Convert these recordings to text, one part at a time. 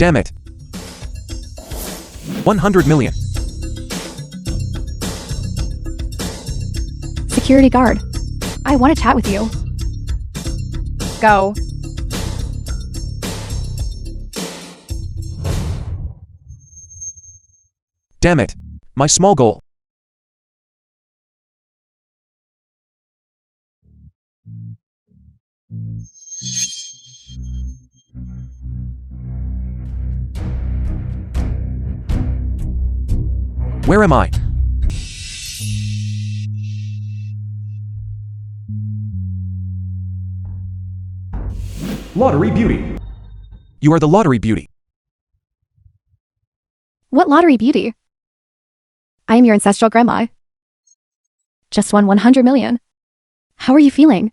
Damn it. 100 million. Security guard. I want to chat with you. Go. Damn it. My small goal. Where am I? Lottery beauty. You are the lottery beauty. What lottery beauty? I am your ancestral grandma. Just won 100 million. How are you feeling?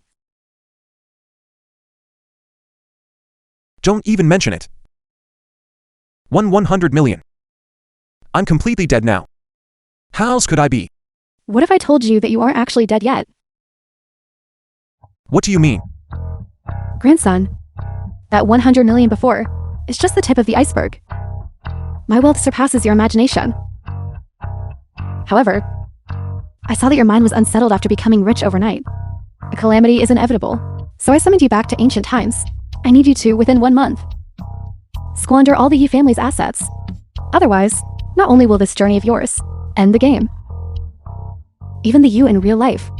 Don't even mention it. Won 100 million. I'm completely dead now. How else could I be? What if I told you that you aren't actually dead yet? What do you mean? Grandson, that 100 million before is just the tip of the iceberg. My wealth surpasses your imagination. However, I saw that your mind was unsettled after becoming rich overnight. A calamity is inevitable, so I summoned you back to ancient times. I need you to, within 1 month, squander all the Yi family's assets. Otherwise, not only will this journey of yours end the game, even the you in real life,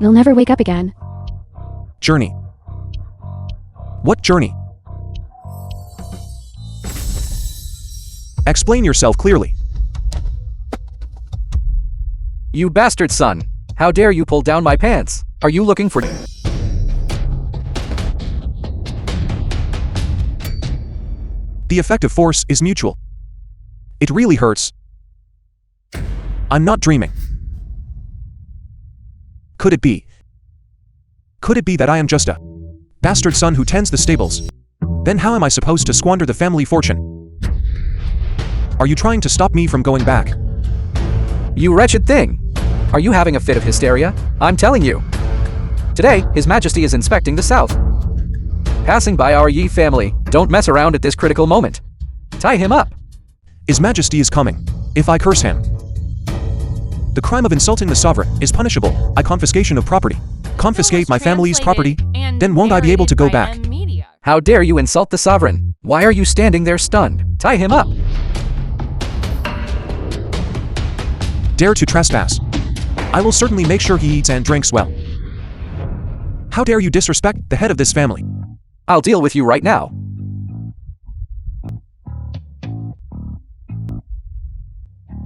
you'll never wake up again. Journey. What journey? Explain yourself clearly. You bastard son! How dare you pull down my pants? Are you looking for... The effect of force is mutual. It really hurts. I'm not dreaming. Could it be? Could it be that I am just a bastard son who tends the stables? Then how am I supposed to squander the family fortune? Are you trying to stop me from going back? You wretched thing! Are you having a fit of hysteria? I'm telling you. Today, His Majesty is inspecting the south. Passing by our Yi family, don't mess around at this critical moment. Tie him up. His Majesty is coming. If I curse him. The crime of insulting the sovereign is punishable. I confiscation of property. Confiscate my family's property, then won't I be able to go back? How dare you insult the sovereign? Why are you standing there stunned? Tie him up. Dare to trespass. I will certainly make sure he eats and drinks well. How dare you disrespect the head of this family? I'll deal with you right now.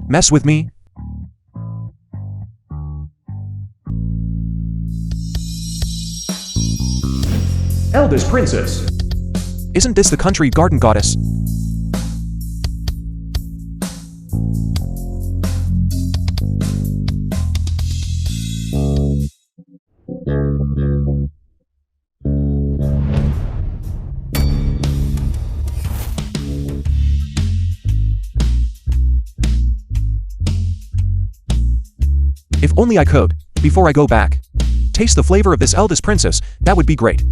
Mess with me? Eldest princess. Isn't this the country garden goddess? If only I could, before I go back, taste the flavor of this eldest princess, that would be great.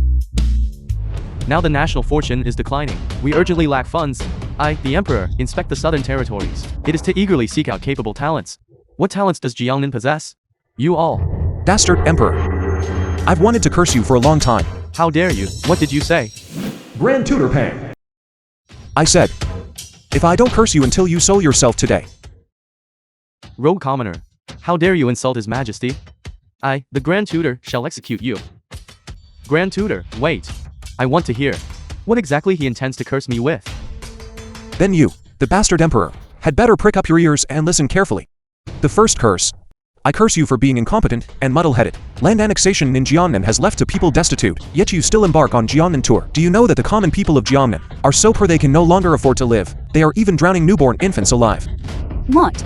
Now the national fortune is declining. We urgently lack funds. I, the Emperor, inspect the southern territories. It is to eagerly seek out capable talents. What talents does Jiangnan possess? You all. Bastard Emperor. I've wanted to curse you for a long time. How dare you? What did you say? Grand Tutor Pang. I said, if I don't curse you until you soul yourself today. Rogue commoner. How dare you insult His Majesty? I, the Grand Tutor, shall execute you. Grand Tutor, wait. I want to hear. What exactly he intends to curse me with? Then you, the bastard Emperor, had better prick up your ears and listen carefully. The first curse. I curse you for being incompetent and muddle-headed. Land annexation in Jiangnan has left a people destitute, yet you still embark on Jiangnan tour. Do you know that the common people of Jiangnan are so poor they can no longer afford to live? They are even drowning newborn infants alive. What?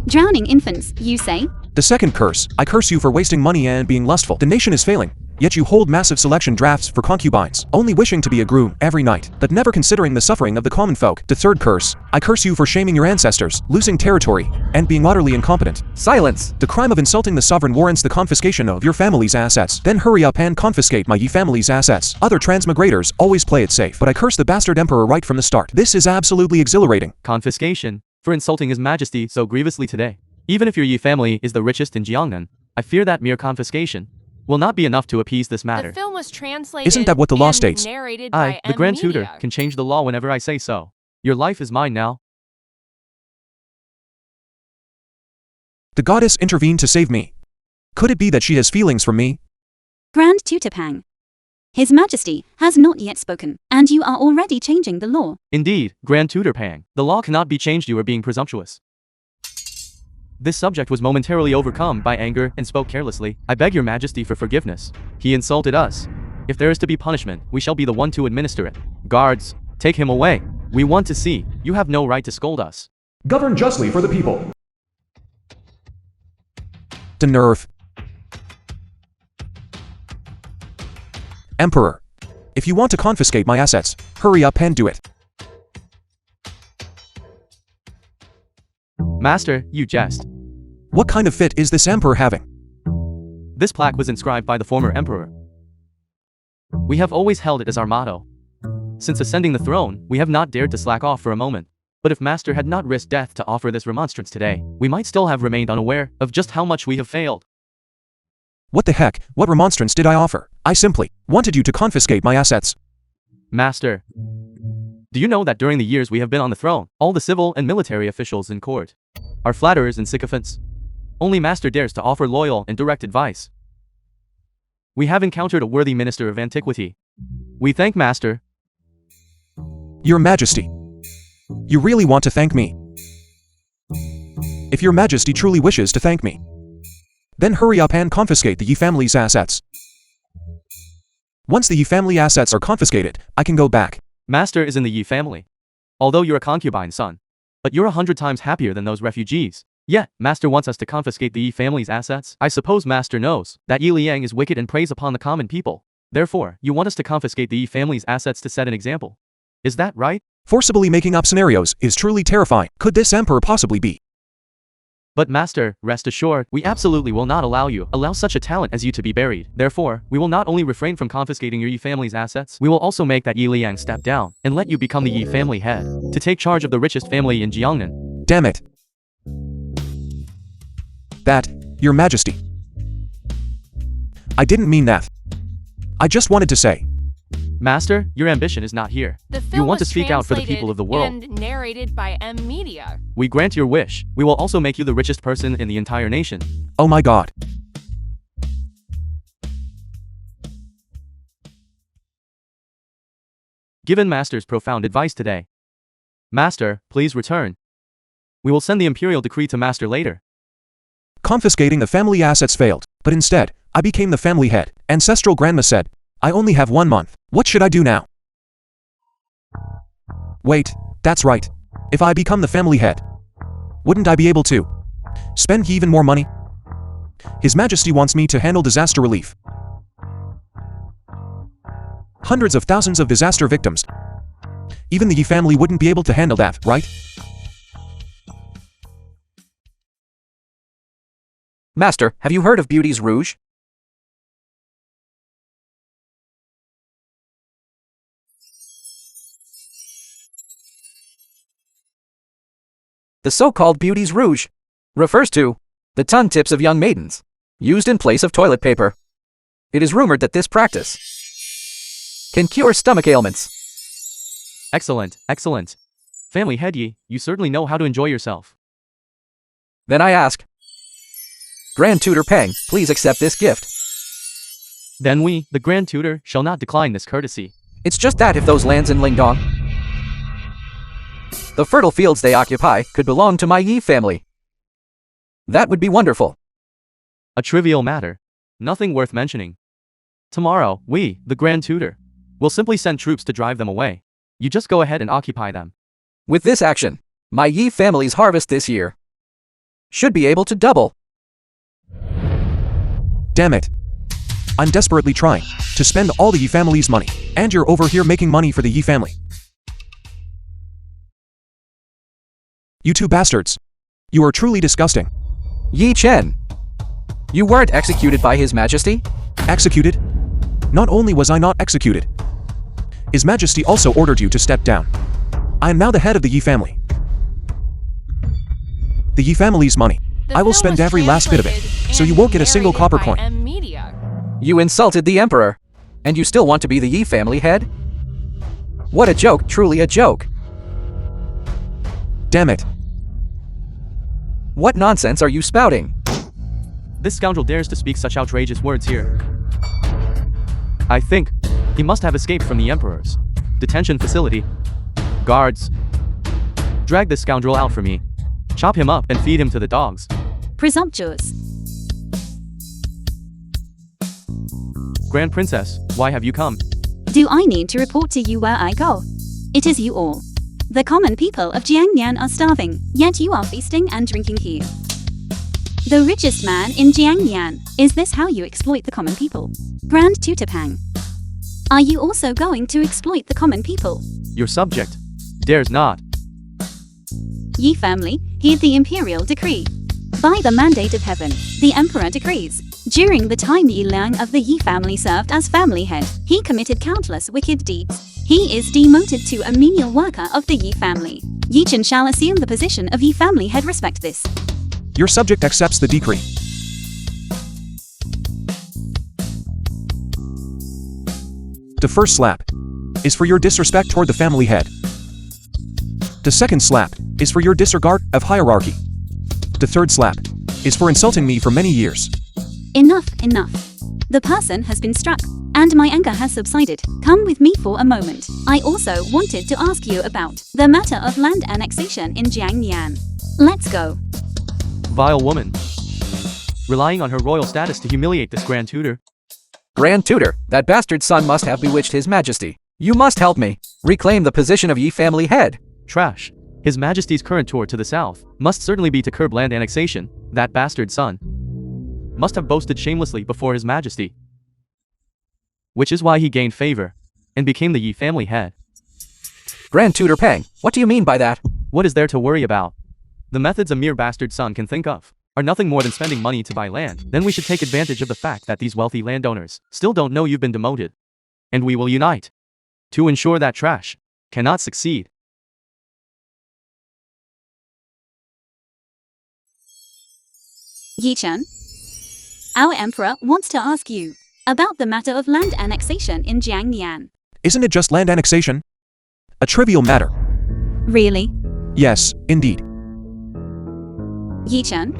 Drowning infants, you say? The second curse. I curse you for wasting money and being lustful. The nation is failing. Yet you hold massive selection drafts for concubines, only wishing to be a groom every night, but never considering the suffering of the common folk. The third curse, I curse you for shaming your ancestors, losing territory, and being utterly incompetent. Silence! The crime of insulting the sovereign warrants the confiscation of your family's assets. Then hurry up and confiscate my family's assets. Other transmigrators always play it safe, but I curse the bastard emperor right from the start. This is absolutely exhilarating. Confiscation for insulting His Majesty so grievously today. Even if your Yi family is the richest in Jiangnan, I fear that mere confiscation will not be enough to appease this matter. The film was translated. Isn't that what the law and states? Narrated I, by the Grand Media. Tutor, can change the law whenever I say so. Your life is mine now. The goddess intervened to save me. Could it be that she has feelings for me? Grand Tutor Pang. His Majesty has not yet spoken, and you are already changing the law. Indeed, Grand Tutor Pang, the law cannot be changed. You are being presumptuous. This subject was momentarily overcome by anger and spoke carelessly. I beg your Majesty for forgiveness. He insulted us. If there is to be punishment, we shall be the one to administer it. Guards, take him away. We want to see. You have no right to scold us. Govern justly for the people. The nerve. Emperor, if you want to confiscate my assets, hurry up and do it. Master, you jest. What kind of fit is this emperor having? This plaque was inscribed by the former emperor. We have always held it as our motto. Since ascending the throne, we have not dared to slack off for a moment. But if Master had not risked death to offer this remonstrance today, we might still have remained unaware of just how much we have failed. What the heck, what remonstrance did I offer? I simply wanted you to confiscate my assets. Master, do you know that during the years we have been on the throne, all the civil and military officials in court are flatterers and sycophants? Only Master dares to offer loyal and direct advice. We have encountered a worthy minister of antiquity. We thank Master. Your Majesty, you really want to thank me? If your Majesty truly wishes to thank me, then hurry up and confiscate the Yi family's assets. Once the Yi family assets are confiscated, I can go back. Master is in the Yi family. Although you're a concubine son, but you're 100 times happier than those refugees. Yet, Master wants us to confiscate the Yi family's assets. I suppose Master knows that Yi Liang is wicked and preys upon the common people. Therefore, you want us to confiscate the Yi family's assets to set an example. Is that right? Forcibly making up scenarios is truly terrifying. Could this emperor possibly be? But Master, rest assured, we absolutely will not allow such a talent as you to be buried. Therefore, we will not only refrain from confiscating your Yi family's assets, we will also make that Yi Liang step down and let you become the Yi family head to take charge of the richest family in Jiangnan. Damn it. That, Your Majesty. I didn't mean that. I just wanted to say. Master, your ambition is not here. The film You want to was speak out for the people of the world. And narrated by Media. We grant your wish. We will also make you the richest person in the entire nation. Oh my god. Given Master's profound advice today. Master, please return. We will send the imperial decree to Master later. Confiscating the family assets failed, but instead, I became the family head. Ancestral grandma said, I only have 1 month. What should I do now? Wait, that's right. If I become the family head, wouldn't I be able to spend even more money? His Majesty wants me to handle disaster relief. Hundreds of thousands of disaster victims. Even the Yi family wouldn't be able to handle that, right? Master, have you heard of Beauty's Rouge? The so-called Beauty's Rouge refers to the tongue tips of young maidens, used in place of toilet paper. It is rumored that this practice can cure stomach ailments. Excellent, excellent. Family head Yi, you certainly know how to enjoy yourself. Then I ask, Grand Tutor Peng, please accept this gift. Then we, the Grand Tutor, shall not decline this courtesy. It's just that if those lands in Lingdong, the fertile fields they occupy, could belong to my Yi family, that would be wonderful. A trivial matter. Nothing worth mentioning. Tomorrow, we, the Grand Tutor, will simply send troops to drive them away. You just go ahead and occupy them. With this action, my Yi family's harvest this year should be able to double. Damn it. I'm desperately trying to spend all the Yi family's money, and you're over here making money for the Yi family. You two bastards. You are truly disgusting. Yi Chen. You weren't executed by His Majesty? Executed? Not only was I not executed, His Majesty also ordered you to step down. I am now the head of the Yi family. The Yi family's money. I will spend every last bit of it, so you won't get a single copper coin. You insulted the Emperor, and you still want to be the Yi family head? What a joke, truly a joke. Damn it. What nonsense are you spouting? This scoundrel dares to speak such outrageous words here. I think he must have escaped from the Emperor's detention facility. Guards, drag this scoundrel out for me. Chop him up and feed him to the dogs. Presumptuous. Grand Princess, why have you come? Do I need to report to you where I go? It is you all. The common people of Jiangyan are starving, yet you are feasting and drinking here. The richest man in Jiangyan. Is this how you exploit the common people? Grand Tutor Pang. Are you also going to exploit the common people? Your subject dares not. Yi family, heed the imperial decree. By the mandate of heaven, the emperor decrees. During the time Yi Liang of the Yi family served as family head, he committed countless wicked deeds. He is demoted to a menial worker of the Yi family. Yi Chen shall assume the position of Yi family head. Respect this. Your subject accepts the decree. The first slap is for your disrespect toward the family head. The second slap is for your disregard of hierarchy. The third slap is for insulting me for many years. Enough, enough. The person has been struck, and my anger has subsided. Come with me for a moment. I also wanted to ask you about the matter of land annexation in Jiangyan. Let's go. Vile woman. Relying on her royal status to humiliate this Grand Tutor. Grand Tutor, that bastard son must have bewitched His Majesty. You must help me reclaim the position of Yi family head. Trash. His Majesty's current tour to the south must certainly be to curb land annexation. That bastard son must have boasted shamelessly before His Majesty, which is why he gained favor and became the Yi family head. Grand Tutor Pang, what do you mean by that? What is there to worry about? The methods a mere bastard son can think of are nothing more than spending money to buy land. Then we should take advantage of the fact that these wealthy landowners still don't know you've been demoted. And we will unite to ensure that trash cannot succeed. Yi Chen, our emperor wants to ask you about the matter of land annexation in Jiangyan. Isn't it just land annexation? A trivial matter. Really? Yes, indeed. Yi Chen?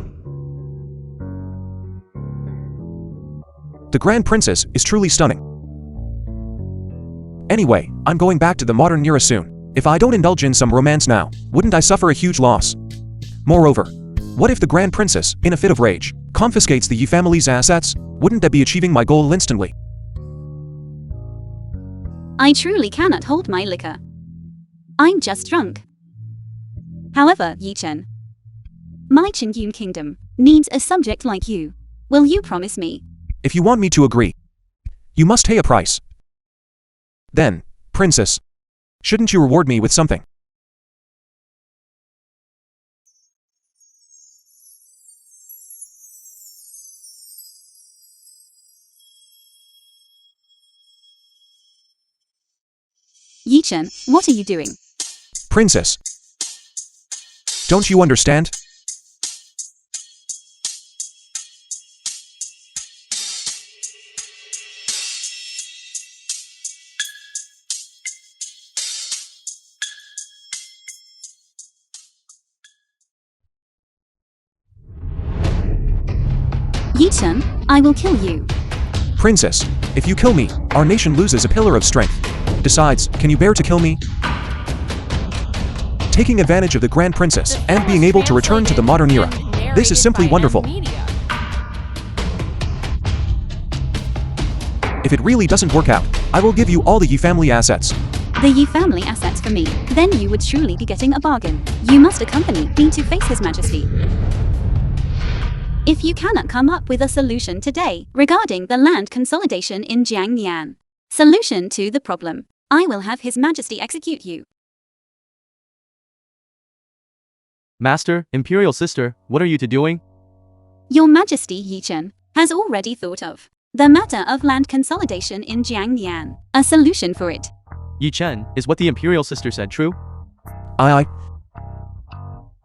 The Grand Princess is truly stunning. Anyway, I'm going back to the modern era soon. If I don't indulge in some romance now, wouldn't I suffer a huge loss? Moreover, what if the Grand Princess, in a fit of rage, confiscates the Yi family's assets? Wouldn't that be achieving my goal instantly? I truly cannot hold my liquor. I'm just drunk. However, Yi Chen, my Qingyun kingdom needs a subject like you. Will you promise me? If you want me to agree, you must pay a price. Then, Princess, shouldn't you reward me with something? Yi Chen, what are you doing? Princess, don't you understand? Yi Chen, I will kill you. Princess, if you kill me, our nation loses a pillar of strength. Besides, can you bear to kill me? Taking advantage of the Grand Princess and being able to return to the modern era. This is simply wonderful. If it really doesn't work out, I will give you all the Yi family assets. The Yi family assets for me. Then you would truly be getting a bargain. You must accompany me to face His Majesty. If you cannot come up with a solution today regarding the land consolidation in Jiangnan, solution to the problem, I will have His Majesty execute you. Master, Imperial Sister, what are you two doing? Your Majesty Yi Chen has already thought of the matter of land consolidation in Jiangnan, a solution for it. Yi Chen, is what the Imperial Sister said true? I.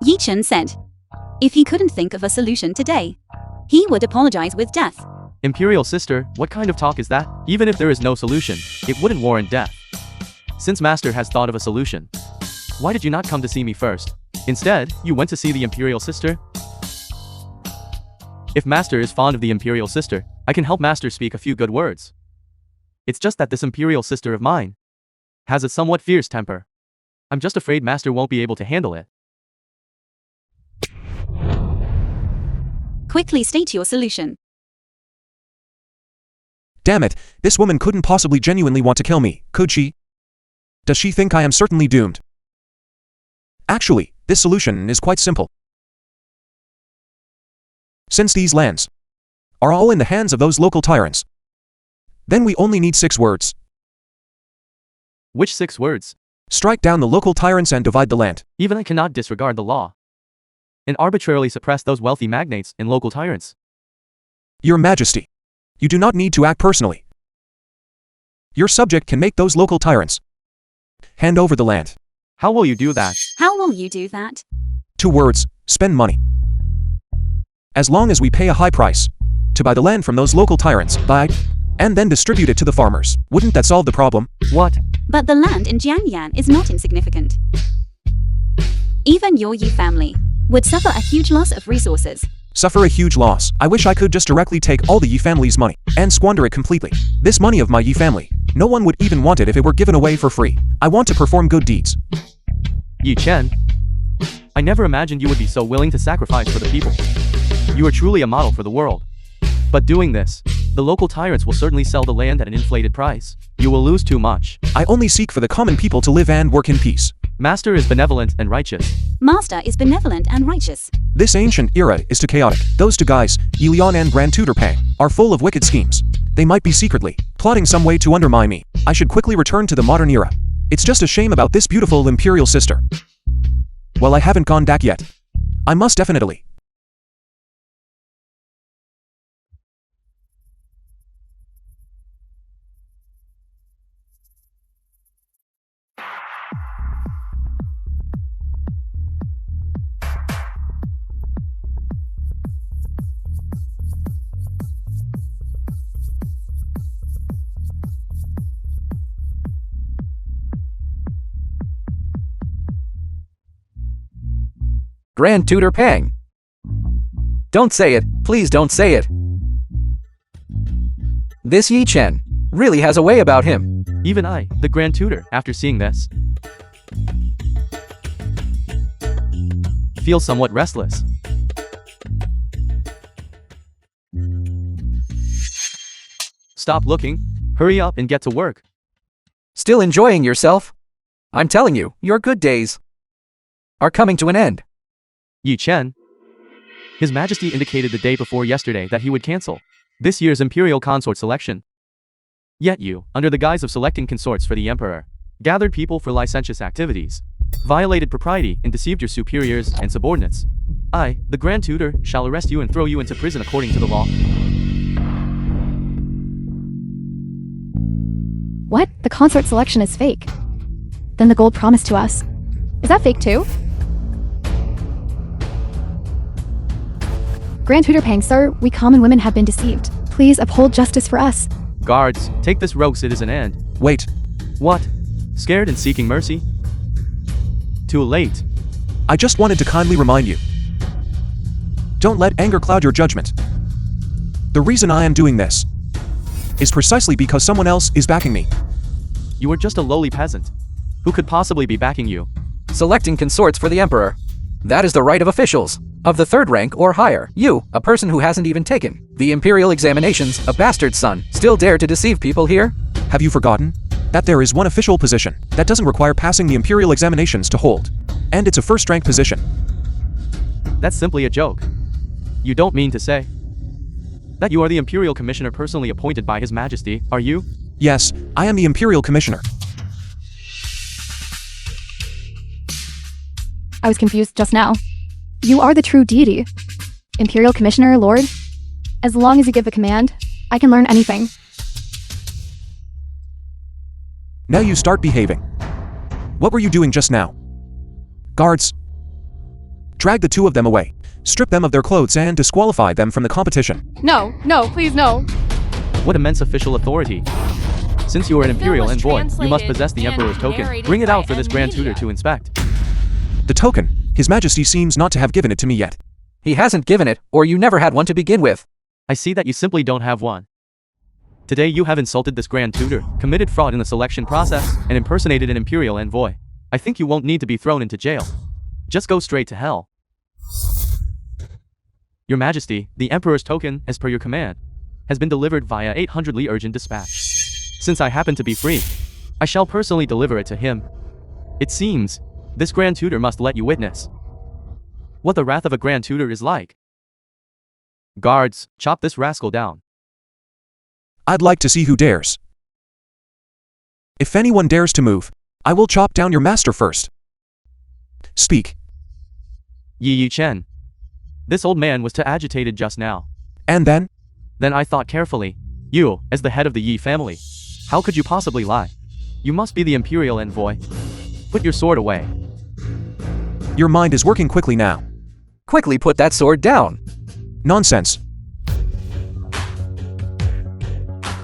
Yi Chen said, if he couldn't think of a solution today, he would apologize with death. Imperial Sister, what kind of talk is that? Even if there is no solution, it wouldn't warrant death. Since Master has thought of a solution, why did you not come to see me first? Instead, you went to see the Imperial Sister? If Master is fond of the Imperial Sister, I can help Master speak a few good words. It's just that this Imperial Sister of mine has a somewhat fierce temper. I'm just afraid Master won't be able to handle it. Quickly state your solution. Damn it, this woman couldn't possibly genuinely want to kill me, could she? Does she think I am certainly doomed? Actually, this solution is quite simple. Since these lands are all in the hands of those local tyrants, then we only need 6 words. Which 6 words? Strike down the local tyrants and divide the land. Even I cannot disregard the law and arbitrarily suppress those wealthy magnates and local tyrants. Your Majesty, you do not need to act personally. Your subject can make those local tyrants hand over the land. How will you do that? How will you do that? 2 words, spend money. As long as we pay a high price to buy the land from those local tyrants, and then distribute it to the farmers, wouldn't that solve the problem? What? But the land in Jiangnan is not insignificant. Even your Yi family would suffer a huge loss of resources. Suffer a huge loss. I wish I could just directly take all the Yi family's money and squander it completely. This money of my Yi family, no one would even want it if it were given away for free. I want to perform good deeds. Yi Chen, I never imagined you would be so willing to sacrifice for the people. You are truly a model for the world. But doing this, the local tyrants will certainly sell the land at an inflated price. You will lose too much. I only seek for the common people to live and work in peace. Master is benevolent and righteous. Master is benevolent and righteous. This ancient era is too chaotic. Those 2 guys, Yi Lian and Grand Tutor Pang, are full of wicked schemes. They might be secretly plotting some way to undermine me. I should quickly return to the modern era. It's just a shame about this beautiful Imperial Sister. Well, I haven't gone back yet. I must definitely. Grand Tutor Pang. Don't say it, please don't say it. This Yi Chen really has a way about him. Even I, the Grand Tutor, after seeing this, feel somewhat restless. Stop looking, hurry up and get to work. Still enjoying yourself? I'm telling you, your good days are coming to an end. Yi Chen. His Majesty indicated the day before yesterday that he would cancel this year's Imperial Consort selection. Yet you, under the guise of selecting consorts for the Emperor, gathered people for licentious activities, violated propriety and deceived your superiors and subordinates. I, the Grand Tutor, shall arrest you and throw you into prison according to the law. What? The consort selection is fake. Then the gold promised to us. Is that fake too? Grand Tutor Pang, sir, we common women have been deceived. Please uphold justice for us. Guards, take this rogue citizen and... Wait. What? Scared and seeking mercy? Too late. I just wanted to kindly remind you. Don't let anger cloud your judgment. The reason I am doing this is precisely because someone else is backing me. You are just a lowly peasant. Who could possibly be backing you? Selecting consorts for the Emperor. That is the right of officials of the 3rd rank or higher. You, a person who hasn't even taken the Imperial examinations, a bastard son, still dare to deceive people here? Have you forgotten that there is one official position that doesn't require passing the Imperial examinations to hold? And it's a 1st rank position. That's simply a joke. You don't mean to say that you are the Imperial Commissioner personally appointed by His Majesty, are you? Yes, I am the Imperial Commissioner. I was confused just now. You are the true deity. Imperial Commissioner, Lord? As long as you give the command, I can learn anything. Now you start behaving. What were you doing just now? Guards, drag the two of them away. Strip them of their clothes and disqualify them from the competition. No, please no. What immense official authority. Since you are an The film Imperial was envoy, you must possess the translated Emperor's and token. narrated Bring it out by for this Grand Tutor Media. to inspect. The token, His Majesty seems not to have given it to me yet. He hasn't given it, or you never had one to begin with. I see that you simply don't have one. Today you have insulted this Grand Tutor, committed fraud in the selection process, and impersonated an Imperial envoy. I think you won't need to be thrown into jail. Just go straight to hell. Your Majesty, the Emperor's token, as per your command, has been delivered via 800 Li urgent dispatch. Since I happen to be free, I shall personally deliver it to him. It seems, this Grand Tutor must let you witness what the wrath of a Grand Tutor is like. Guards, chop this rascal down. I'd like to see who dares. If anyone dares to move, I will chop down your master first. Speak. Yi Chen. This old man was too agitated just now. And then? Then I thought carefully. You, as the head of the Yi family, how could you possibly lie? You must be the Imperial envoy. Put your sword away. Your mind is working quickly now. Quickly put that sword down. Nonsense.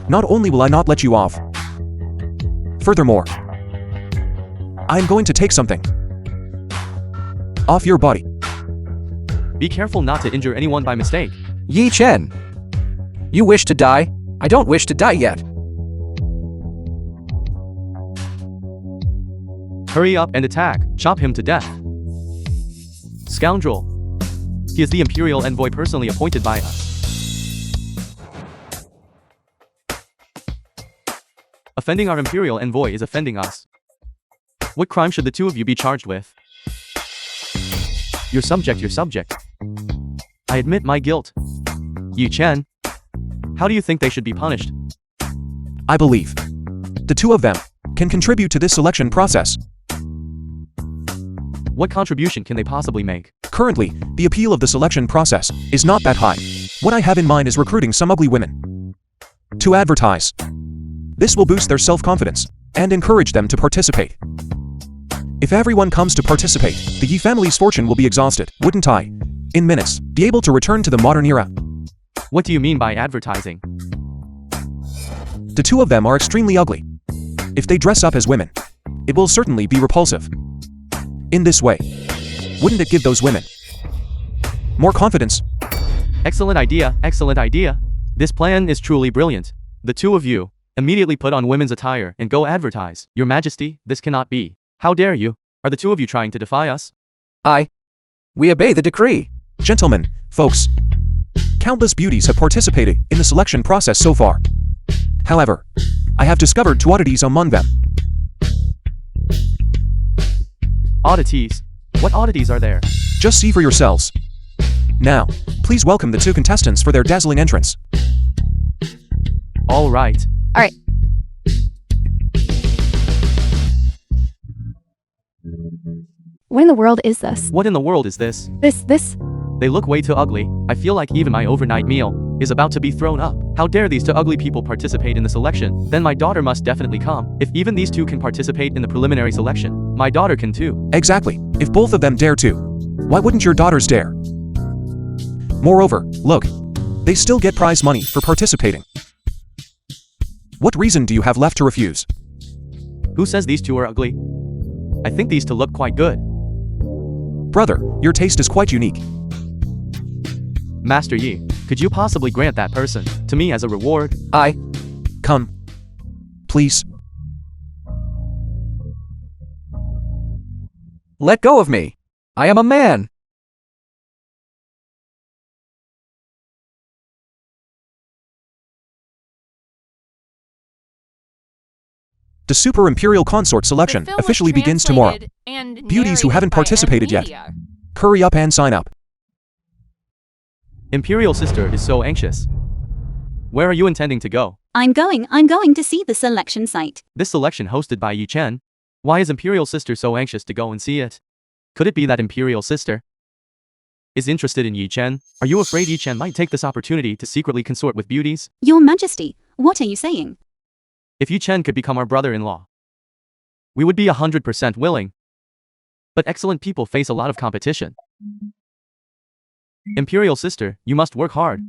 Not only will I not let you off, furthermore, I'm going to take something off your body. Be careful not to injure anyone by mistake. Yi Chen. You wish to die? I don't wish to die yet. Hurry up and attack. Chop him to death. Scoundrel. He is the Imperial envoy personally appointed by us. Offending our Imperial envoy is offending us. What crime should the two of you be charged with? Your subject. I admit my guilt. Yi Chen. How do you think they should be punished? I believe the two of them can contribute to this selection process. What contribution can they possibly make? Currently, the appeal of the selection process is not that high. What I have in mind is recruiting some ugly women to advertise. This will boost their self-confidence and encourage them to participate. If everyone comes to participate, the Yi family's fortune will be exhausted, wouldn't I? In minutes, be able to return to the modern era. What do you mean by advertising? The two of them are extremely ugly. If they dress up as women, it will certainly be repulsive. In this way, wouldn't it give those women more confidence? Excellent idea. This plan is truly brilliant. The two of you, immediately put on women's attire and go advertise. Your Majesty, this cannot be. How dare you? Are the two of you trying to defy us? We obey the decree. Gentlemen, folks, countless beauties have participated in the selection process so far. However, I have discovered two oddities among them. Oddities? What oddities are there? Just see for yourselves. Now, please welcome the two contestants for their dazzling entrance. All right. All right. What in the world is this? What in the world is this? This? They look way too ugly. I feel like even my overnight meal is about to be thrown up. How dare these two ugly people participate in the selection? Then my daughter must definitely come. If even these two can participate in the preliminary selection, my daughter can too. Exactly. If both of them dare to, why wouldn't your daughters dare? Moreover, look, they still get prize money for participating. What reason do you have left to refuse? Who says these two are ugly? I think these two look quite good. Brother, your taste is quite unique. Master Yi, could you possibly grant that person to me as a reward? Come. Please. Let go of me. I am a man. The Super Imperial Consort selection The film was officially begins tomorrow. translated and Beauties who narrated haven't by participated yet, Media. hurry up and sign up. Imperial sister is so anxious. Where are you intending to go? I'm going to see the selection site. This selection hosted by Yi Chen? Why is Imperial sister so anxious to go and see it? Could it be that Imperial sister is interested in Yi Chen? Are you afraid Yi Chen might take this opportunity to secretly consort with beauties? Your Majesty, what are you saying? If Yi Chen could become our brother-in-law, we would be 100% willing. But excellent people face a lot of competition. Imperial sister, you must work hard.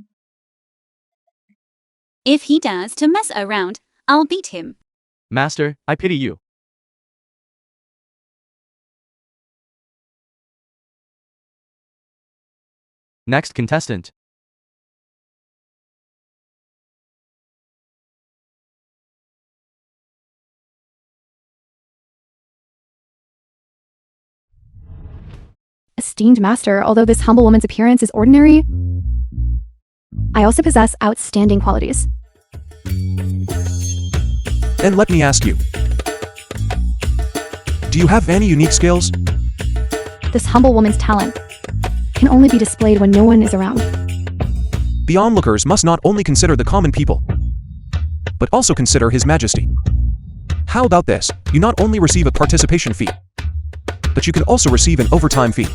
If he dares to mess around, I'll beat him. Master, I pity you. Next contestant. Esteemed master, although this humble woman's appearance is ordinary, I also possess outstanding qualities. Then let me ask you. Do you have any unique skills? This humble woman's talent can only be displayed when no one is around. The onlookers must not only consider the common people, but also consider His Majesty. How about this? You not only receive a participation fee, but you can also receive an overtime fee.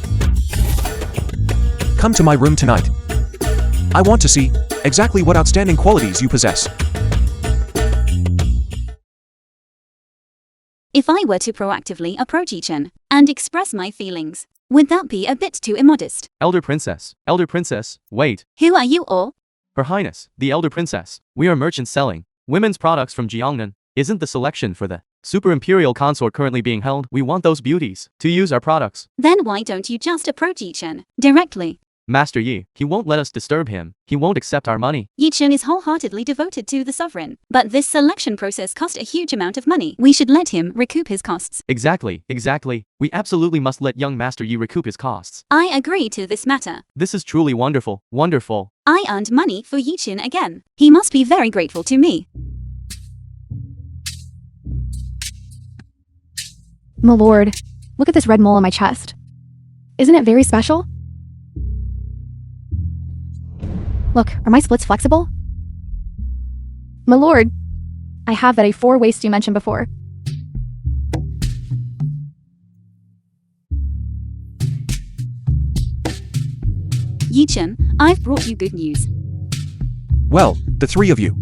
Come to my room tonight. I want to see exactly what outstanding qualities you possess. If I were to proactively approach Yi Chen and express my feelings, would that be a bit too immodest? Elder princess, wait. Who are you all? Her Highness, the Elder Princess. We are merchants selling women's products from Jiangnan. Isn't the selection for the Super Imperial Consort currently being held? We want those beauties to use our products. Then why don't you just approach Yi Chen directly? Master Yi, he won't let us disturb him. He won't accept our money. Yi Chen is wholeheartedly devoted to the sovereign. But this selection process cost a huge amount of money. We should let him recoup his costs. Exactly. We absolutely must let young Master Yi recoup his costs. I agree to this matter. This is truly wonderful. I earned money for Yi Chen again. He must be very grateful to me. My lord, look at this red mole on my chest. Isn't it very special? Look, are my splits flexible? My lord, I have that A4 waist you mentioned before. Yi Chen, I've brought you good news. Well, the three of you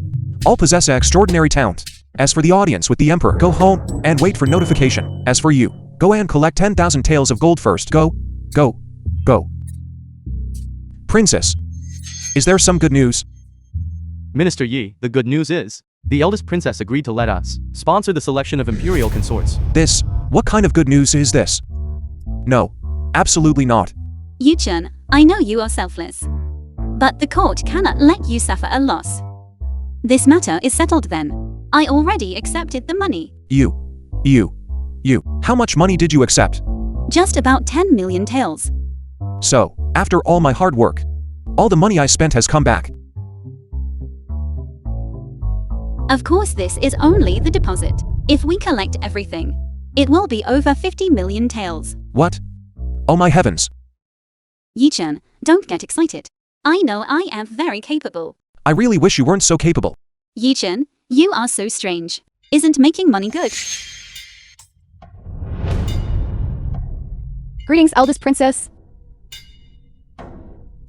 all possess extraordinary talent. As for the audience with the Emperor, go home and wait for notification. As for you, go and collect 10,000 taels of gold first. Go. Princess, is there some good news? Minister Yi, the good news is, the eldest princess agreed to let us sponsor the selection of imperial consorts. What kind of good news is this? No, absolutely not. Yi Chen, I know you are selfless. But the court cannot let you suffer a loss. This matter is settled then. I already accepted the money. You. How much money did you accept? Just about 10 million taels. So, after all my hard work, all the money I spent has come back. Of course, this is only the deposit. If we collect everything, it will be over 50 million taels. What? Oh my heavens. Yi Chen, don't get excited. I know I am very capable. I really wish you weren't so capable. Yi Chen, you are so strange. Isn't making money good? Greetings, eldest princess.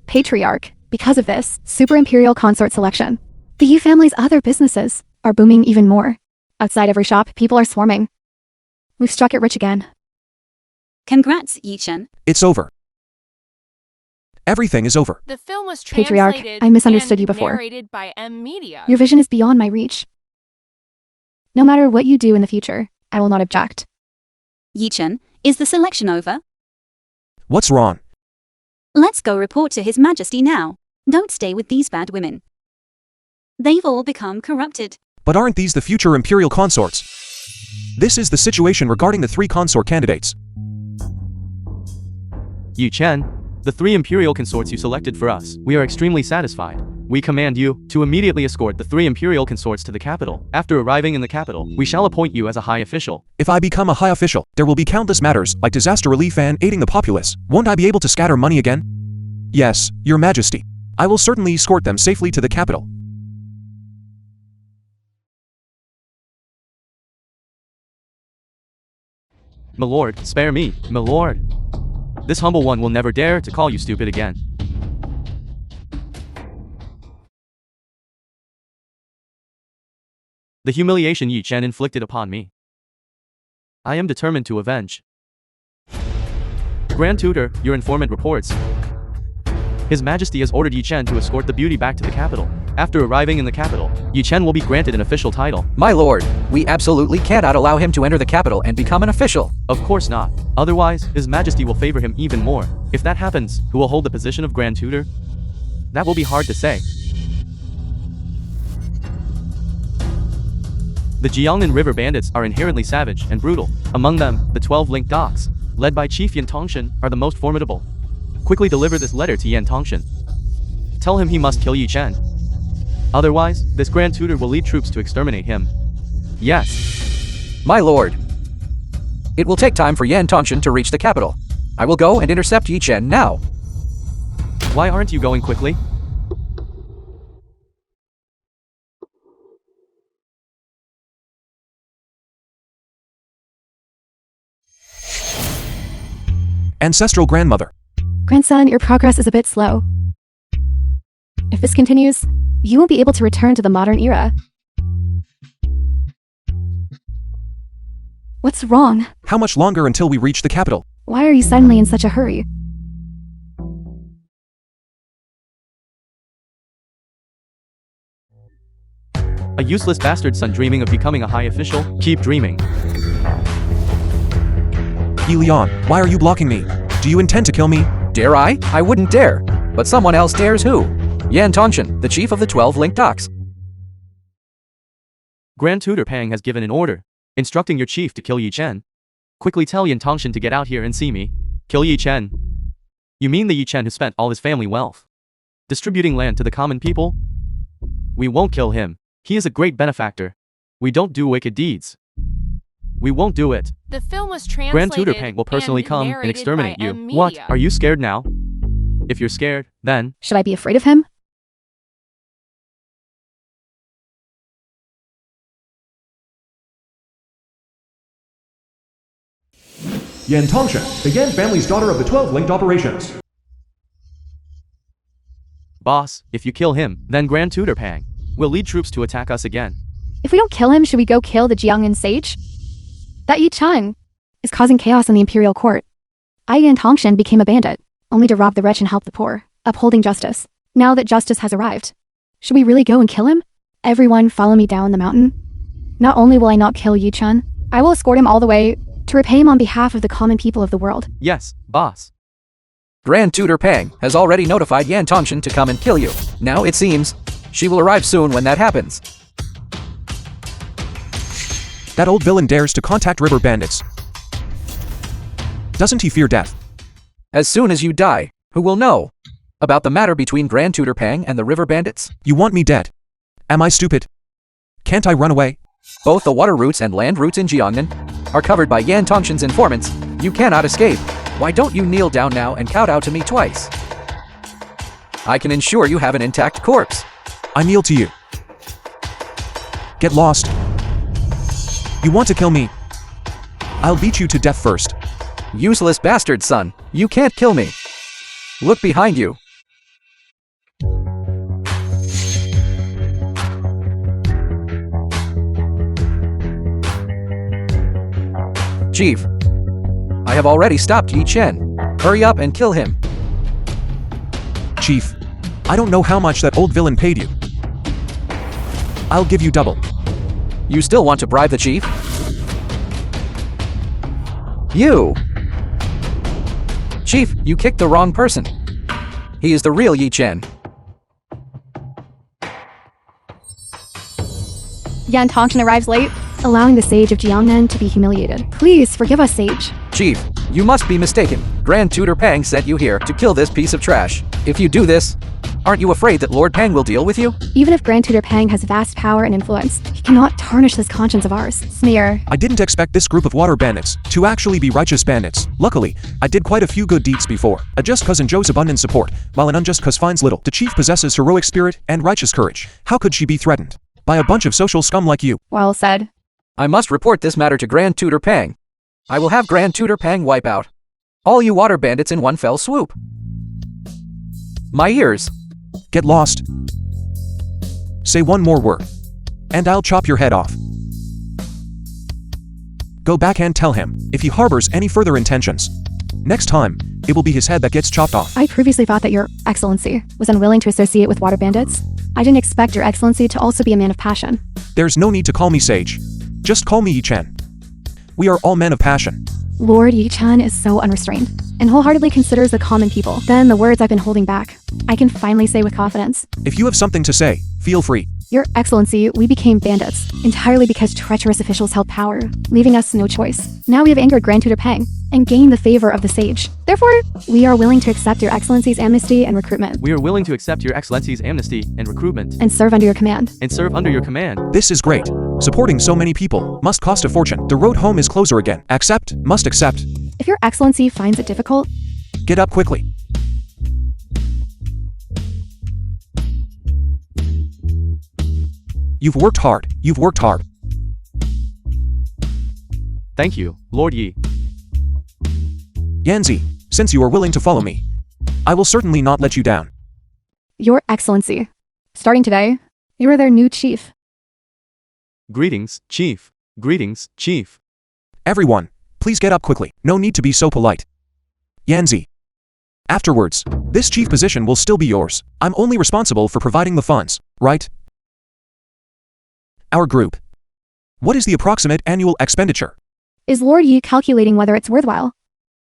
Patriarch, because of this Super Imperial Consort selection, the Yi family's other businesses are booming even more. Outside every shop, people are swarming. We've struck it rich again. Congrats, Yi Chen. It's over. Everything is over. The film was Patriarch, translated I misunderstood and you before. narrated by M Media. Your vision is beyond my reach. No matter what you do in the future, I will not object. Yi Chen, is the selection over? What's wrong? Let's go report to His Majesty now. Don't stay with these bad women. They've all become corrupted. But aren't these the future imperial consorts? This is the situation regarding the 3 consort candidates. Yi Chen, the 3 imperial consorts you selected for us, we are extremely satisfied. We command you to immediately escort the 3 imperial consorts to the capital. After arriving in the capital, we shall appoint you as a high official. If I become a high official, there will be countless matters like disaster relief and aiding the populace. Won't I be able to scatter money again? Yes, Your Majesty. I will certainly escort them safely to the capital. My lord, spare me, my lord. This humble one will never dare to call you stupid again. The humiliation Yi Chen inflicted upon me, I am determined to avenge. Grand Tutor, your informant reports. His Majesty has ordered Yi Chen to escort the beauty back to the capital. After arriving in the capital, Yi Chen will be granted an official title. My lord, we absolutely cannot allow him to enter the capital and become an official. Of course not. Otherwise, His Majesty will favor him even more. If that happens, who will hold the position of Grand Tutor? That will be hard to say. The Jiangnan River bandits are inherently savage and brutal. Among them, the 12 linked dogs, led by Chief Yan Tongshan, are the most formidable. Quickly deliver this letter to Yan Tongshan. Tell him he must kill Yi Chen. Otherwise, this Grand Tutor will lead troops to exterminate him. Yes. My lord. It will take time for Yan Tongshan to reach the capital. I will go and intercept Yi Chen now. Why aren't you going quickly? Ancestral grandmother. Grandson, your progress is a bit slow. If this continues, you won't be able to return to the modern era. What's wrong? How much longer until we reach the capital? Why are you suddenly in such a hurry? A useless bastard son dreaming of becoming a high official? Keep dreaming. Yi Lian, why are you blocking me? Do you intend to kill me? Dare I? I wouldn't dare. But someone else dares who? Yan Tongshan, the chief of the 12 linked dogs. Grand Tutor Pang has given an order, instructing your chief to kill Yi Chen. Quickly tell Yan Tongshan to get out here and see me. Kill Yi Chen. You mean the Yi Chen who spent all his family wealth distributing land to the common people? We won't kill him. He is a great benefactor. We don't do wicked deeds. We won't do it. The film was translated Grand Tutor Pang will personally come and narrated exterminate by you. M What? Media. Are you scared now? If you're scared, then Should I be afraid of him? Yan Tongshan, the Yan family's daughter of the 12 linked operations. boss, if you kill him, then Grand Tutor Pang will lead troops to attack us again. If we don't kill him, should we go kill the Jiangnan sage? That Yi Chen is causing chaos in the imperial court. Yan Tongshan became a bandit, only to rob the rich and help the poor, upholding justice. Now that justice has arrived, should we really go and kill him? Everyone follow me down the mountain. Not only will I not kill Yi Chen, I will escort him all the way to repay him on behalf of the common people of the world. Yes, boss. Grand Tutor Pang has already notified Yan Tongshan to come and kill you. Now it seems she will arrive soon when that happens. That old villain dares to contact river bandits. Doesn't he fear death? As soon as you die, who will know about the matter between Grand Tutor Pang and the river bandits? You want me dead? Am I stupid? Can't I run away? Both the water routes and land routes in Jiangnan are covered by Yan Tongshan's informants. You cannot escape. Why don't you kneel down now and kowtow to me twice? I can ensure you have an intact corpse. I kneel to you. Get lost. You want to kill me? I'll beat you to death first. Useless bastard son, you can't kill me. Look behind you. Chief, I have already stopped Yi Chen. Hurry up and kill him. Chief, I don't know how much that old villain paid you. I'll give you double. You still want to bribe the chief? You! Chief, you kicked the wrong person. He is the real Yi Chen. Yan Tongshan arrives late, allowing the sage of Jiangnan to be humiliated. Please forgive us, sage. Chief, you must be mistaken. Grand Tutor Pang sent you here to kill this piece of trash. If you do this, Aren't you afraid that Lord Pang will deal with you? Even if Grand Tutor Pang has vast power and influence, he cannot tarnish this conscience of ours. Smear. I didn't expect this group of water bandits to actually be righteous bandits. Luckily, I did quite a few good deeds before. A just cause enjoys abundant support, while an unjust cause finds little. The chief possesses heroic spirit and righteous courage. How could she be threatened by a bunch of social scum like you? Well said. I must report this matter to Grand Tutor Pang. I will have Grand Tutor Pang wipe out all you water bandits in one fell swoop. My ears. Get lost. Say one more word, and I'll chop your head off. Go back and tell him, if he harbors any further intentions, next time, it will be his head that gets chopped off. I previously thought that Your Excellency was unwilling to associate with water bandits. I didn't expect Your Excellency to also be a man of passion. There's no need to call me Sage. Just call me Yi-Chen. We are all men of passion. Lord Yi-Chen is so unrestrained and wholeheartedly considers the common people. Then the words I've been holding back, I can finally say with confidence. If you have something to say, feel free. Your Excellency, we became bandits, entirely because treacherous officials held power, leaving us no choice. Now we have angered Grand Tutor Pang and gained the favor of the sage. Therefore, we are willing to accept Your Excellency's amnesty and recruitment. We are willing to accept Your Excellency's amnesty and recruitment. And serve under your command. And serve under your command. This is great. Supporting so many people must cost a fortune. The road home is closer again. Accept, must accept. If Your Excellency finds it difficult, get up quickly. You've worked hard. You've worked hard. Thank you, Lord Yi. Yanzi, since you are willing to follow me, I will certainly not let you down. Your Excellency, starting today, you are their new chief. Greetings, Chief. Greetings, Chief. Everyone, please get up quickly. No need to be so polite. Yanzi. Afterwards, this chief position will still be yours. I'm only responsible for providing the funds, right? Our group. What is the approximate annual expenditure? Is Lord Yi calculating whether it's worthwhile?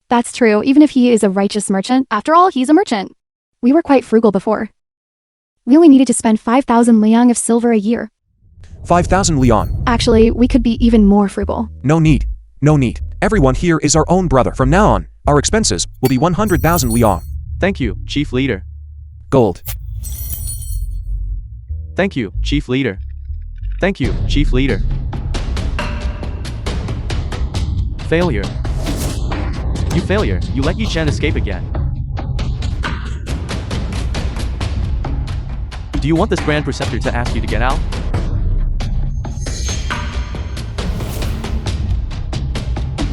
That's true, even if he is a righteous merchant. After all, he's a merchant. We were quite frugal before. We only needed to spend 5,000 liang of silver a year. 5,000 liang. Actually, we could be even more frugal. No need. No need. Everyone here is our own brother. From now on, our expenses will be 100,000 liang. Thank you, Chief Leader. Gold. Thank you, Chief Leader. Thank you, Chief Leader. Failure. You failure. You let Yi-Chen escape again. Do you want this Grand Preceptor to ask you to get out?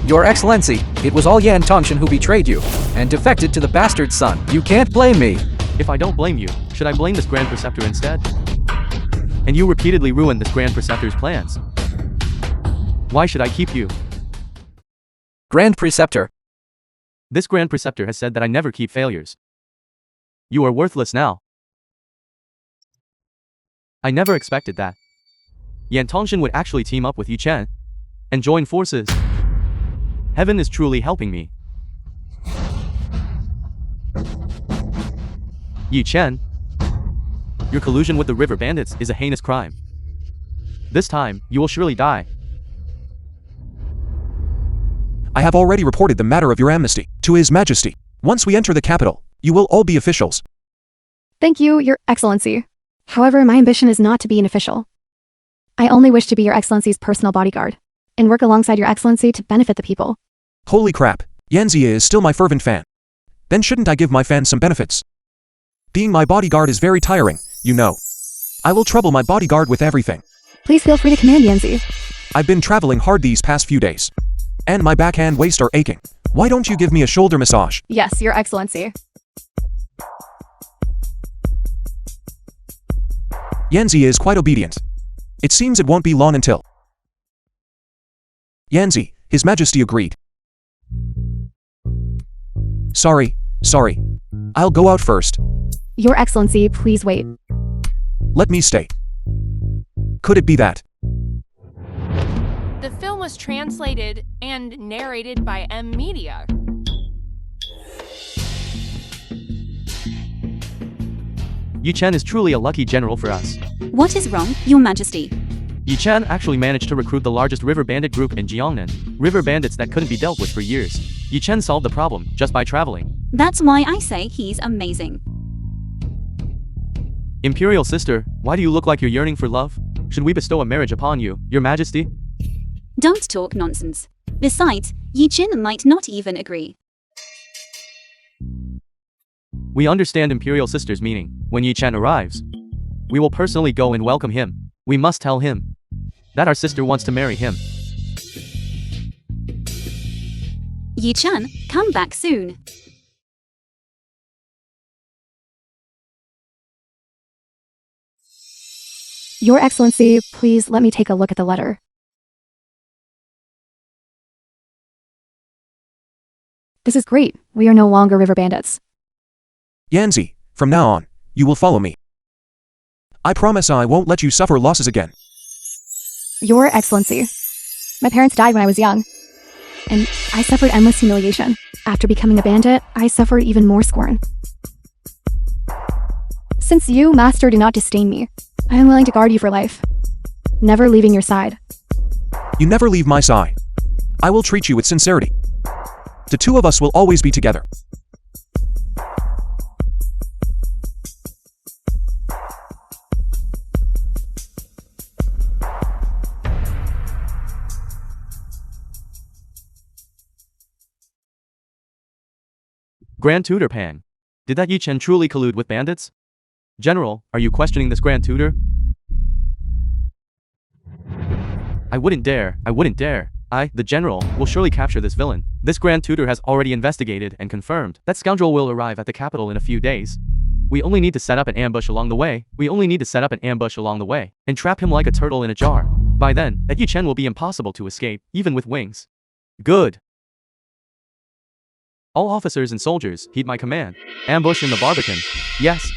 Your Excellency, it was all Yan Tongshan who betrayed you and defected to the bastard son. You can't blame me. If I don't blame you, should I blame this Grand Preceptor instead? And you repeatedly ruined this Grand Preceptor's plans. Why should I keep you? Grand Preceptor. This Grand Preceptor has said that I never keep failures. You are worthless now. I never expected that. Yan Tongshan would actually team up with Yi-Chen and join forces. Heaven is truly helping me. Yi-Chen, your collusion with the river bandits is a heinous crime. This time, you will surely die. I have already reported the matter of your amnesty to His Majesty. Once we enter the capital, you will all be officials. Thank you, Your Excellency. However, my ambition is not to be an official. I only wish to be Your Excellency's personal bodyguard and work alongside Your Excellency to benefit the people. Holy crap, Yanzi is still my fervent fan. Then shouldn't I give my fans some benefits? Being my bodyguard is very tiring, you know. I will trouble my bodyguard with everything. Please feel free to command, Yanzi. I've been traveling hard these past few days. And my back and waist are aching. Why don't you give me a shoulder massage? Yes, Your Excellency. Yanzi is quite obedient. It seems it won't be long until... Yanzi, His Majesty agreed. Sorry. I'll go out first. Your Excellency, please wait. Let me stay. Could it be that? The film was translated and narrated by M Media. Yi-Chen is truly a lucky general for us. What is wrong, Your Majesty? Yi-Chen actually managed to recruit the largest river bandit group in Jiangnan. River bandits that couldn't be dealt with for years. Yi-Chen solved the problem just by traveling. That's why I say he's amazing. Imperial sister, why do you look like you're yearning for love? Should we bestow a marriage upon you, your majesty? Don't talk nonsense. Besides, Yi Chen might not even agree. We understand Imperial sister's meaning. When Yi Chen arrives, we will personally go and welcome him. We must tell him that our sister wants to marry him. Yi Chen, come back soon. Your Excellency, please let me take a look at the letter. This is great. We are no longer river bandits. Yanzi, from now on, you will follow me. I promise I won't let you suffer losses again. Your Excellency, my parents died when I was young, and I suffered endless humiliation. After becoming a bandit, I suffered even more scorn. Since you, Master, do not disdain me, I am willing to guard you for life, never leaving your side. You never leave my side. I will treat you with sincerity. The two of us will always be together. Grand Tutor Pang. Did that Yi Chen truly collude with bandits? General, are you questioning this Grand Tutor? I wouldn't dare. I, the General, will surely capture this villain. This Grand Tutor has already investigated and confirmed that scoundrel will arrive at the capital in a few days. We only need to set up an ambush along the way. And trap him like a turtle in a jar. By then, that Yi Chen will be impossible to escape, even with wings. Good. All officers and soldiers, heed my command. Ambush in the Barbican. Yes.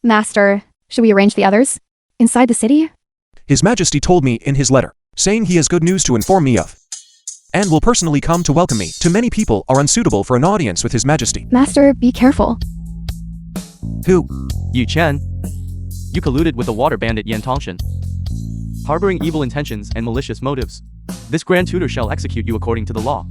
Master, should we arrange the others? Inside the city? His Majesty told me in his letter, saying he has good news to inform me of, and will personally come to welcome me. Too many people are unsuitable for an audience with His Majesty. Master, be careful. Who? Yi Chen. You colluded with the water bandit Yan Tongshan, harboring evil intentions and malicious motives. This Grand Tutor shall execute you according to the law.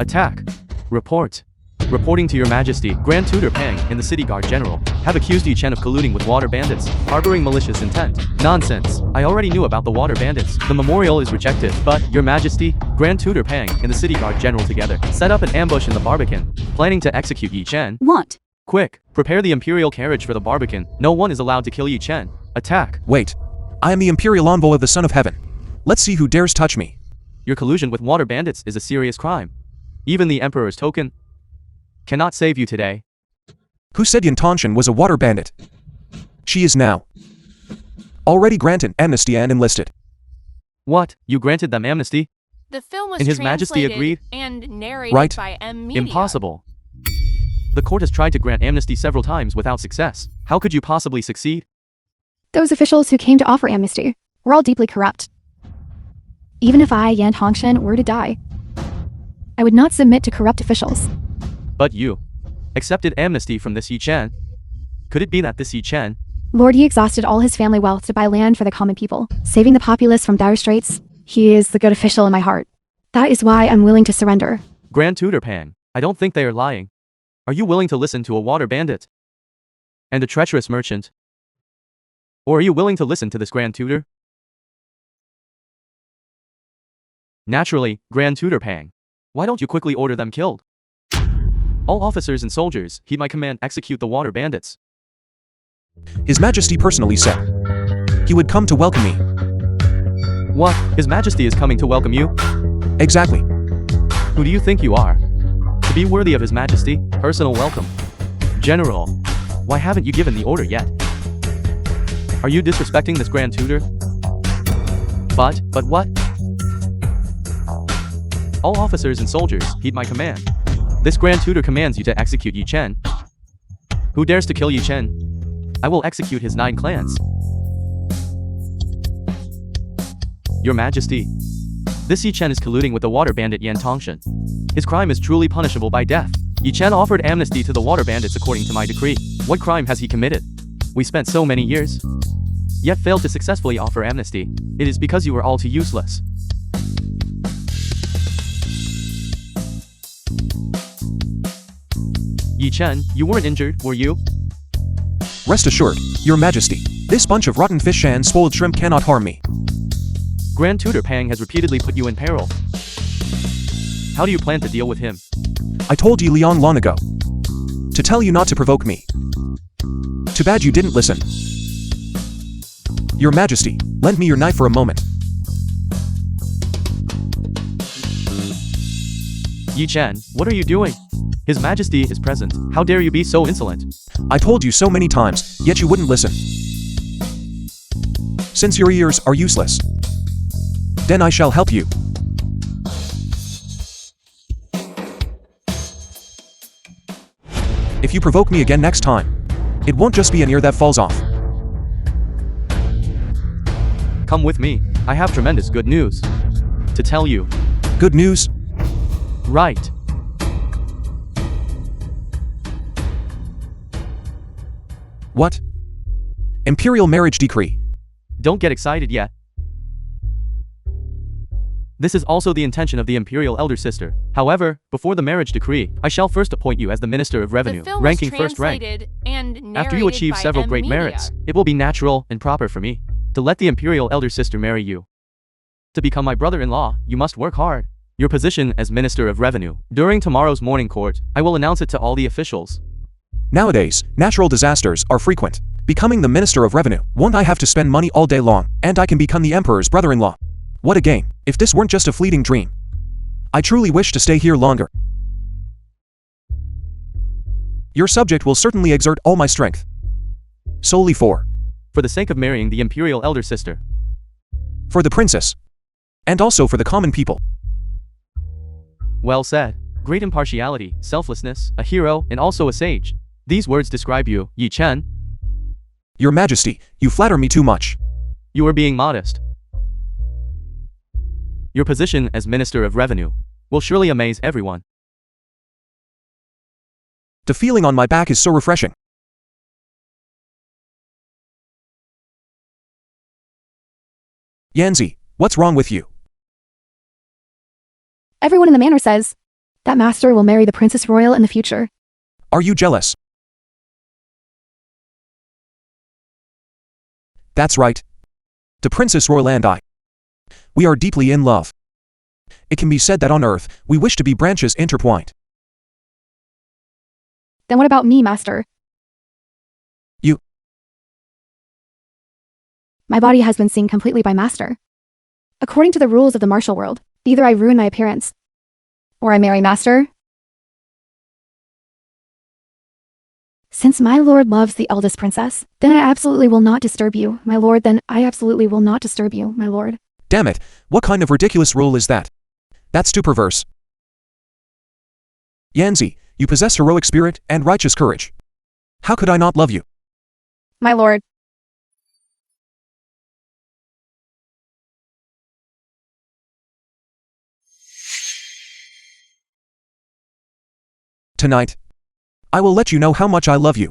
Attack. Report. Reporting to your Majesty, Grand Tutor Pang and the City Guard General have accused Yi Chen of colluding with water bandits, harboring malicious intent. Nonsense. I already knew about the water bandits. The memorial is rejected, but, your Majesty, Grand Tutor Pang and the City Guard General together set up an ambush in the Barbican, planning to execute Yi Chen. What? Quick, prepare the Imperial carriage for the Barbican. No one is allowed to kill Yi Chen. Attack. Wait. I am the Imperial Envoy of the Son of Heaven. Let's see who dares touch me. Your collusion with water bandits is a serious crime. Even the Emperor's token cannot save you today. Who said Yan Tongshan was a water bandit? She is now already granted amnesty and enlisted. What? You granted them amnesty? The film was And His Majesty translated agreed? and narrated Right. by M Media. Impossible. The court has tried to grant amnesty several times without success. How could you possibly succeed? Those officials who came to offer amnesty were all deeply corrupt. Even if I, Yan Tongshan, were to die, I would not submit to corrupt officials. But you accepted amnesty from this Yi Chen. Could it be that this Yi Chen? Lord Yi exhausted all his family wealth to buy land for the common people, saving the populace from dire straits. He is the good official in my heart. That is why I'm willing to surrender. Grand Tutor Pang, I don't think they are lying. Are you willing to listen to a water bandit and a treacherous merchant? Or are you willing to listen to this Grand Tutor? Naturally, Grand Tutor Pang. Why don't you quickly order them killed? All officers and soldiers, heed my command, execute the water bandits. His Majesty personally said he would come to welcome me. What? His Majesty is coming to welcome you? Exactly. Who do you think you are? To be worthy of His Majesty, personal welcome. General, why haven't you given the order yet? Are you disrespecting this Grand Tutor? But what? All officers and soldiers, heed my command. This Grand Tutor commands you to execute Yi Chen. Who dares to kill Yi Chen? I will execute his 9 clans. Your Majesty, this Yi Chen is colluding with the water bandit Yan Tongshan. His crime is truly punishable by death. Yi Chen offered amnesty to the water bandits according to my decree. What crime has he committed? We spent so many years, yet failed to successfully offer amnesty. It is because you were all too useless. Yi Chen, you weren't injured, were you? Rest assured, Your Majesty, this bunch of rotten fish and spoiled shrimp cannot harm me. Grand Tutor Pang has repeatedly put you in peril. How do you plan to deal with him? I told you Leon long ago to tell you not to provoke me. Too bad you didn't listen. Your Majesty, lend me your knife for a moment. Yi Chen, what are you doing? His Majesty is present. How dare you be so insolent? I told you so many times, yet you wouldn't listen. Since your ears are useless, then I shall help you. If you provoke me again next time, it won't just be an ear that falls off. Come with me. I have tremendous good news to tell you. Good news? Right. What? Imperial marriage decree. Don't get excited yet. This is also the intention of the Imperial Elder Sister. However, before the marriage decree, I shall first appoint you as the Minister of Revenue, The film ranking was first rank. translated and After you narrated achieve by several M great Media. merits, it will be natural and proper for me to let the Imperial Elder Sister marry you. To become my brother-in-law, you must work hard. Your position as Minister of Revenue. During tomorrow's morning court, I will announce it to all the officials. Nowadays, natural disasters are frequent. Becoming the Minister of Revenue, won't I have to spend money all day long, and I can become the Emperor's brother-in-law? What a gain, if this weren't just a fleeting dream. I truly wish to stay here longer. Your subject will certainly exert all my strength. Solely for the sake of marrying the Imperial Elder Sister. For the princess. And also for the common people. Well said. Great impartiality, selflessness, a hero, and also a sage. These words describe you, Yi Chen. Your Majesty, you flatter me too much. You are being modest. Your position as Minister of Revenue will surely amaze everyone. The feeling on my back is so refreshing. Yanzi, what's wrong with you? Everyone in the manor says that Master will marry the Princess Royal in the future. Are you jealous? That's right. The Princess Royal and I. We are deeply in love. It can be said that on Earth, we wish to be branches intertwined. Then what about me, Master? You. My body has been seen completely by Master. According to the rules of the martial world, either I ruin my appearance, or I marry Master. Since my lord loves the eldest princess, then I absolutely will not disturb you, my lord. Then I absolutely will not disturb you, my lord. Damn it, what kind of ridiculous rule is that? That's too perverse. Yanzi, you possess heroic spirit and righteous courage. How could I not love you? My lord. Tonight, I will let you know how much I love you.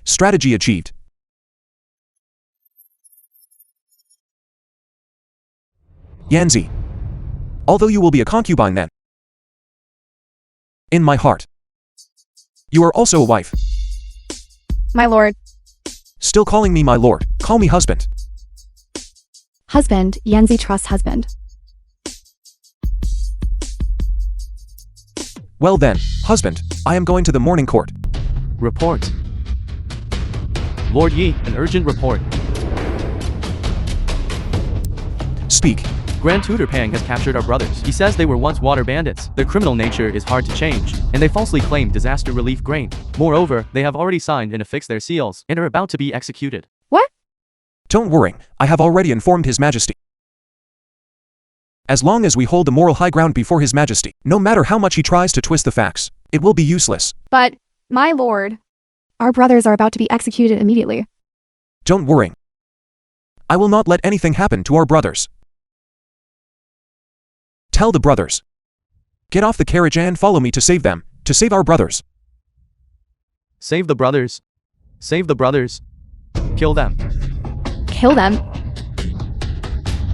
Strategy achieved. Yanzi. Although you will be a concubine then. In my heart. You are also a wife. My lord. Still calling me my lord. Call me husband. Husband, Yanzi trusts husband. Well then, husband, I am going to the morning court. Report. Lord Yi, an urgent report. Speak. Grand Tutor Pang has captured our brothers. He says they were once water bandits. Their criminal nature is hard to change, and they falsely claim disaster relief grain. Moreover, they have already signed and affixed their seals, and are about to be executed. What? Don't worry, I have already informed His Majesty. As long as we hold the moral high ground before His Majesty, no matter how much he tries to twist the facts, it will be useless. But, my lord, our brothers are about to be executed immediately. Don't worry. I will not let anything happen to our brothers. Tell the brothers. Get off the carriage and follow me to save them, to save our brothers. Save the brothers. Save the brothers. Kill them. Kill them?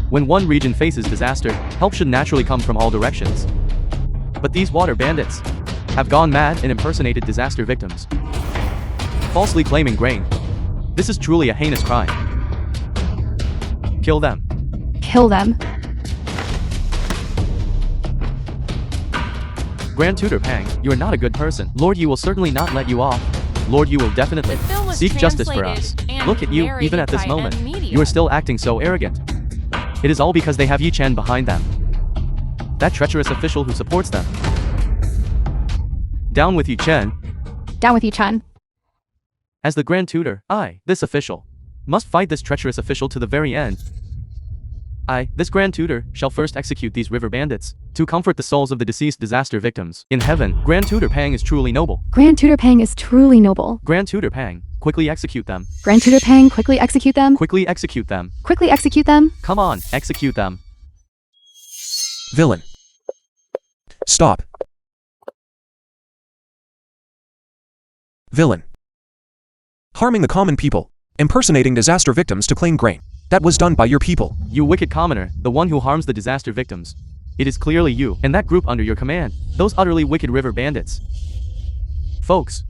When one region faces disaster, help should naturally come from all directions. But these water bandits, have gone mad and impersonated disaster victims, falsely claiming grain. This is truly a heinous crime. Kill them. Kill them. Grand Tutor Pang, you are not a good person. Lord, you will certainly not let you off. Lord, you will definitely The film was seek justice for us. translated and Look at you, even narrated at this by moment. M Media. You are still acting so arrogant. It is all because they have Yi Chen behind them. That treacherous official who supports them. Down with Yi Chen. Down with you, Chen. As the Grand Tutor, I, this official, must fight this treacherous official to the very end. I, this Grand Tutor, shall first execute these river bandits, to comfort the souls of the deceased disaster victims. In heaven, Grand Tutor Pang is truly noble. Grand Tutor Pang is truly noble. Grand Tutor Pang, quickly execute them. Grand Tutor Pang, quickly execute them. Quickly execute them. Quickly execute them. Come on, execute them. Villain. Stop. Villain. Harming the common people, impersonating disaster victims to claim grain. That was done by your people. You wicked commoner, the one who harms the disaster victims. It is clearly you, and that group under your command, those utterly wicked river bandits. Folks.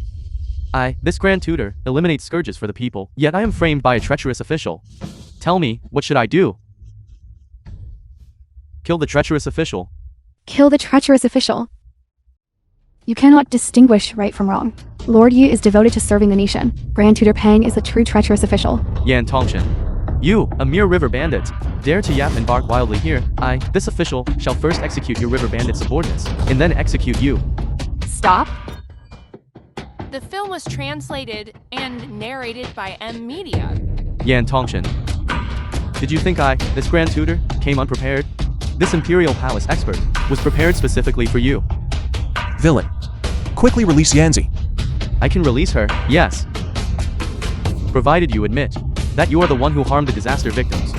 I, this Grand Tutor, eliminate scourges for the people, yet I am framed by a treacherous official. Tell me, what should I do? Kill the treacherous official. Kill the treacherous official. You cannot distinguish right from wrong. Lord Yi is devoted to serving the nation. Grand Tutor Pang is a true treacherous official. Yan Tongshan. You, a mere river bandit, dare to yap and bark wildly here. I, this official, shall first execute your river bandit subordinates, and then execute you. Stop. The film was translated and narrated by M Media. Yan Tongshan. Did you think I, this Grand Tutor, came unprepared? This Imperial Palace expert was prepared specifically for you. Villain. Quickly release Yanzi. I can release her, yes. Provided you admit that you are the one who harmed the disaster victims.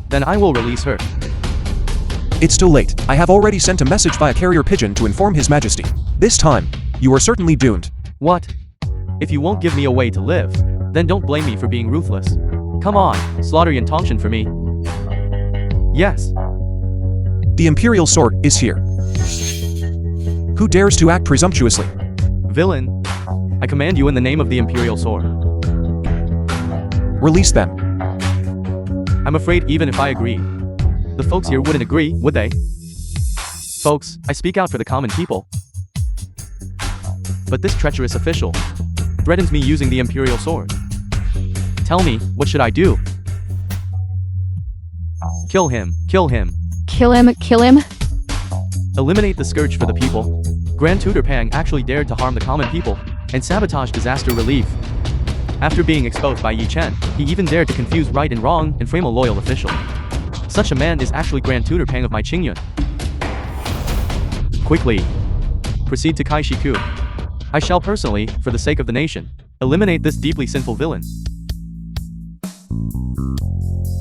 Then I will release her. It's too late. I have already sent a message via carrier pigeon to inform His Majesty. This time, you are certainly doomed. What? If you won't give me a way to live, then don't blame me for being ruthless. Come on, slaughter Yan Tongshan for me. Yes. The Imperial Sword is here. Who dares to act presumptuously? Villain, I command you in the name of the Imperial Sword. Release them. I'm afraid even if I agreed, the folks here wouldn't agree, would they? Folks, I speak out for the common people. But this treacherous official threatens me using the Imperial Sword. Tell me, what should I do? Kill him, kill him. Kill him. Kill him. Eliminate the scourge for the people. Grand Tutor Pang actually dared to harm the common people and sabotage disaster relief. After being exposed by Yi Chen, he even dared to confuse right and wrong and frame a loyal official. Such a man is actually Grand Tutor Pang of my Qingyun. Quickly, proceed to Kai Shiku. I shall personally, for the sake of the nation, eliminate this deeply sinful villain.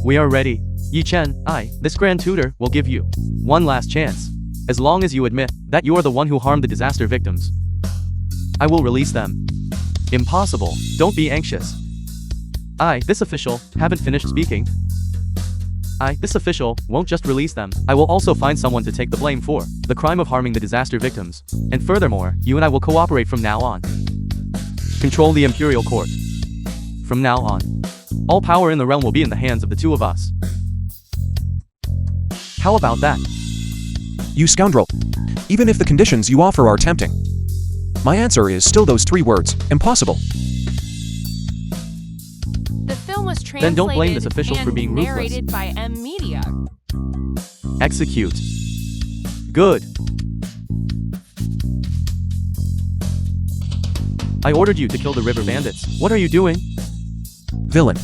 We are ready. Yi Chen, I, this Grand Tutor, will give you one last chance. As long as you admit that you are the one who harmed the disaster victims, I will release them. Impossible. Don't be anxious. I, this official, haven't finished speaking. I, this official, won't just release them. I will also find someone to take the blame for the crime of harming the disaster victims. And furthermore, you and I will cooperate from now on. Control the Imperial Court. From now on, all power in the realm will be in the hands of the two of us. How about that? You scoundrel. Even if the conditions you offer are tempting, my answer is still those three words: impossible. The film was translated Then don't blame this official and for being ruthless. narrated by M Media. Execute. Good. I ordered you to kill the river bandits. What are you doing? Villain.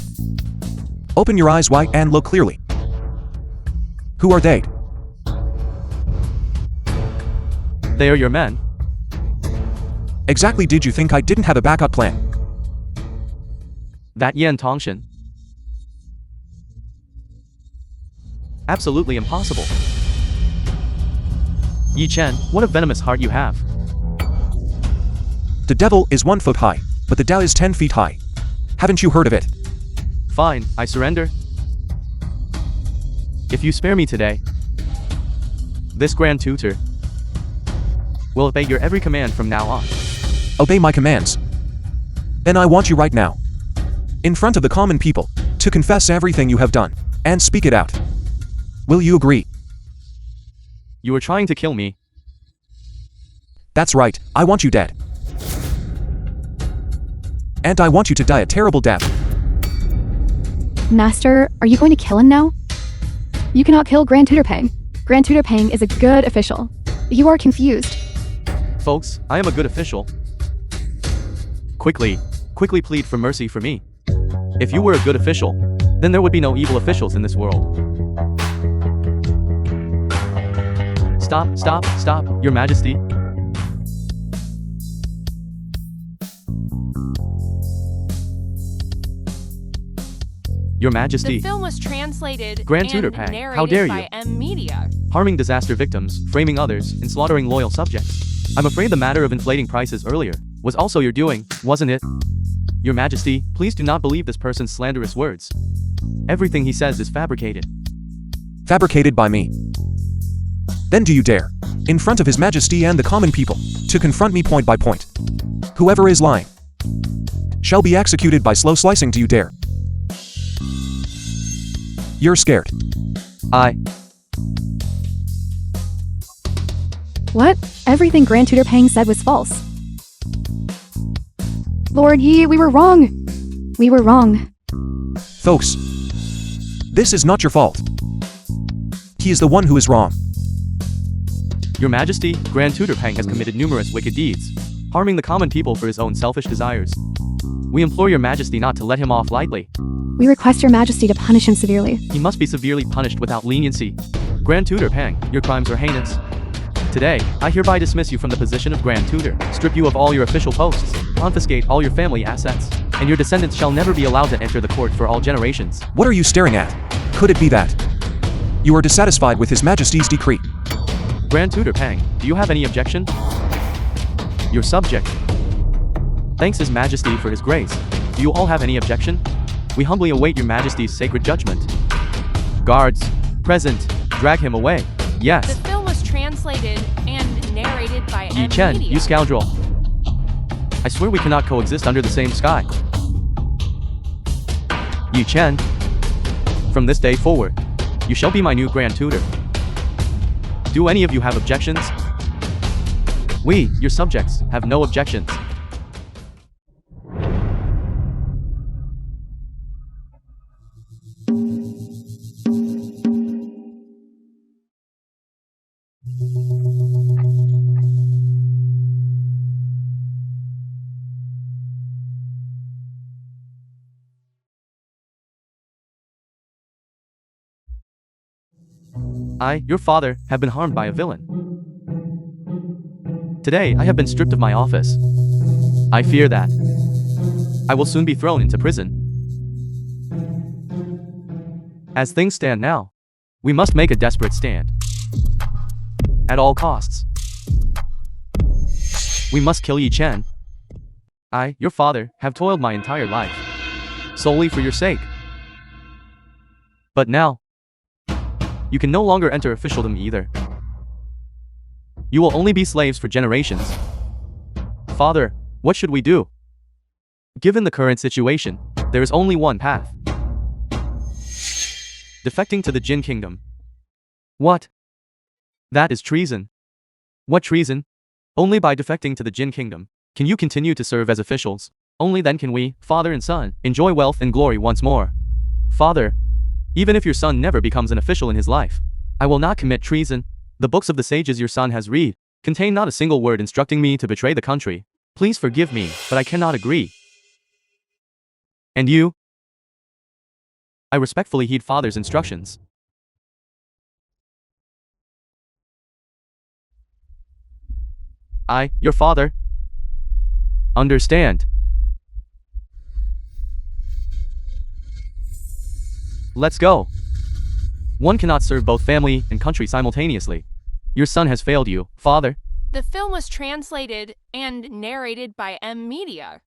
Open your eyes wide and look clearly. Who are they? They are your men. Exactly did you think I didn't have a backup plan? That Yan Tongshan. Absolutely impossible. Yi Chen, what a venomous heart you have. The devil is 1 foot high, but the Tao is 10 feet high. Haven't you heard of it? Fine, I surrender. If you spare me today, this Grand Tutor will obey your every command from now on. Obey my commands. Then I want you right now, in front of the common people, to confess everything you have done, and speak it out. Will you agree? You were trying to kill me. That's right, I want you dead. And I want you to die a terrible death. Master, are you going to kill him now? You cannot kill Grand Tutor Pang. Grand Tutor Pang is a good official. You are confused. Folks, I am a good official. Quickly plead for mercy for me. If you were a good official, then there would be no evil officials in this world. Stop, Your Majesty. Your Majesty. The film was translated Grand Tutor and Pang, narrated how dare by you? M Media. Harming disaster victims, framing others, and slaughtering loyal subjects. I'm afraid the matter of inflating prices earlier was also your doing, wasn't it? Your Majesty, please do not believe this person's slanderous words. Everything he says is fabricated. Fabricated by me. Then do you dare, in front of His Majesty and the common people, to confront me point by point? Whoever is lying shall be executed by slow slicing. Do you dare? You're scared. What? Everything Grand Tutor Pang said was false. Lord Yi, we were wrong. We were wrong. Folks, this is not your fault. He is the one who is wrong. Your Majesty, Grand Tutor Pang has committed numerous wicked deeds, harming the common people for his own selfish desires. We implore Your Majesty not to let him off lightly. We request Your Majesty to punish him severely. He must be severely punished without leniency. Grand Tutor Pang, your crimes are heinous. Today, I hereby dismiss you from the position of Grand Tutor, strip you of all your official posts, confiscate all your family assets, and your descendants shall never be allowed to enter the court for all generations. What are you staring at? Could it be that you are dissatisfied with His Majesty's decree? Grand Tutor Pang, do you have any objection? Your subject thanks His Majesty for his grace. Do you all have any objection? We humbly await Your Majesty's sacred judgment. Guards, present, drag him away. The Yes. film was translated and narrated by Yi M Chen, Media. you scoundrel. I swear we cannot coexist under the same sky. Yi Chen, from this day forward, you shall be my new Grand Tutor. Do any of you have objections? We, your subjects, have no objections. I, your father, have been harmed by a villain. Today, I have been stripped of my office. I fear that I will soon be thrown into prison. As things stand now, we must make a desperate stand. At all costs. We must kill Yi Chen. I, your father, have toiled my entire life, solely for your sake. But now, you can no longer enter officialdom either. You will only be slaves for generations. Father, what should we do? Given the current situation, there is only one path. Defecting to the Jin Kingdom. What? That is treason. What treason? Only by defecting to the Jin Kingdom can you continue to serve as officials. Only then can we, father and son, enjoy wealth and glory once more. Father, even if your son never becomes an official in his life, I will not commit treason. The books of the sages your son has read contain not a single word instructing me to betray the country. Please forgive me, but I cannot agree. And you? I respectfully heed father's instructions. I, your father, understand. Let's go. One cannot serve both family and country simultaneously. Your son has failed you, father. The film was translated and narrated by M Media.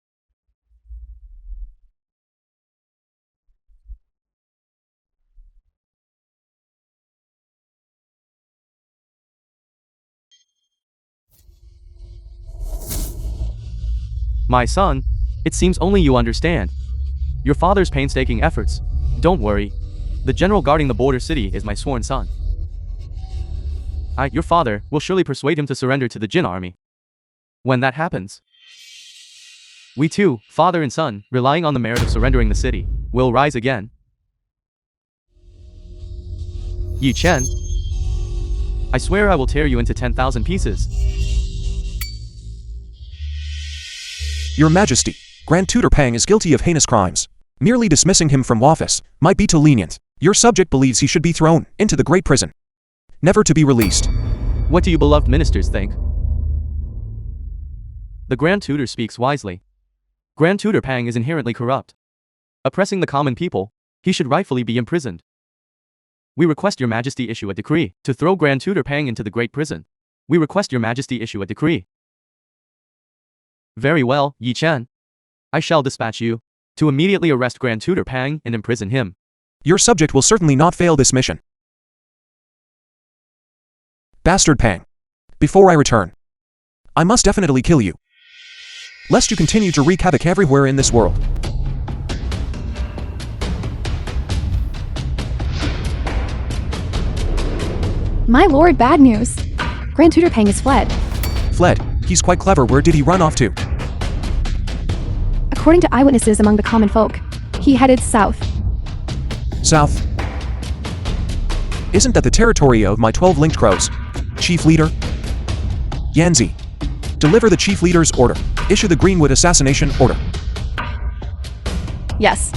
My son, it seems only you understand. Your father's painstaking efforts. Don't worry. The general guarding the border city is my sworn son. Your father, will surely persuade him to surrender to the Jin army. When that happens, we two, father and son, relying on the merit of surrendering the city, will rise again. Yi Chen, I swear I will tear you into 10,000 pieces. Your Majesty, Grand Tutor Pang is guilty of heinous crimes. Merely dismissing him from office might be too lenient. Your subject believes he should be thrown into the great prison, never to be released. What do you beloved ministers think? The Grand Tutor speaks wisely. Grand Tutor Pang is inherently corrupt. Oppressing the common people, he should rightfully be imprisoned. We request your Majesty issue a decree to throw Grand Tutor Pang into the great prison. We request your Majesty issue a decree. Very well, Yi Chen. I shall dispatch you to immediately arrest Grand Tutor Pang and imprison him. Your subject will certainly not fail this mission. Bastard Pang. Before I return, I must definitely kill you, lest you continue to wreak havoc everywhere in this world. My lord, bad news. Grand Tutor Pang has fled. Fled? He's quite clever. Where did he run off to? According to eyewitnesses among the common folk, he headed south. South? Isn't that the territory of my 12 linked crows? Chief Leader? Yanzi, deliver the Chief Leader's order. Issue the Greenwood assassination order. Yes.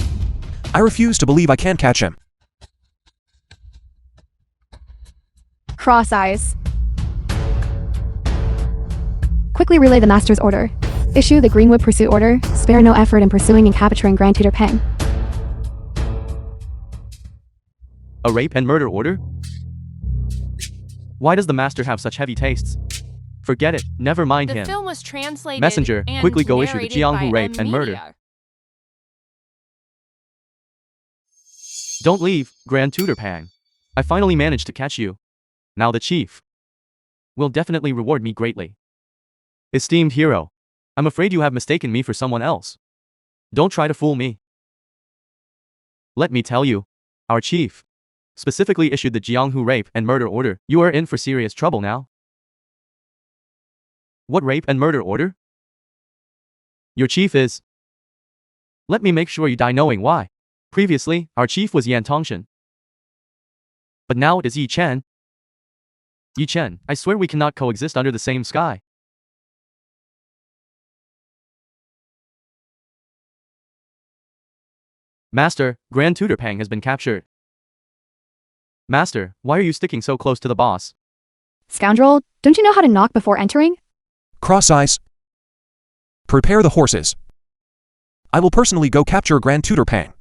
I refuse to believe I can't catch him. Cross eyes. Quickly relay the Master's order. Issue the Greenwood pursuit order. Spare no effort in pursuing and capturing Grand Tutor Pang. A rape and murder order? Why does the Master have such heavy tastes? Forget it, never mind The him. film was translated Messenger, and quickly go issue the narrated Jianghu by rape and murder. Media. Don't leave, Grand Tutor Pang. I finally managed to catch you. Now the Chief will definitely reward me greatly. Esteemed hero, I'm afraid you have mistaken me for someone else. Don't try to fool me. Let me tell you, our Chief specifically issued the Jianghu rape and murder order. You are in for serious trouble now. What rape and murder order? Your Chief is... Let me make sure you die knowing why. Previously, our Chief was Yan Tongshan. But now it is Yi Chen. Yi Chen, I swear we cannot coexist under the same sky. Master, Grand Tutor Pang has been captured. Master, why are you sticking so close to the boss? Scoundrel, don't you know how to knock before entering? Cross eyes. Prepare the horses. I will personally go capture Grand Tutor Pang.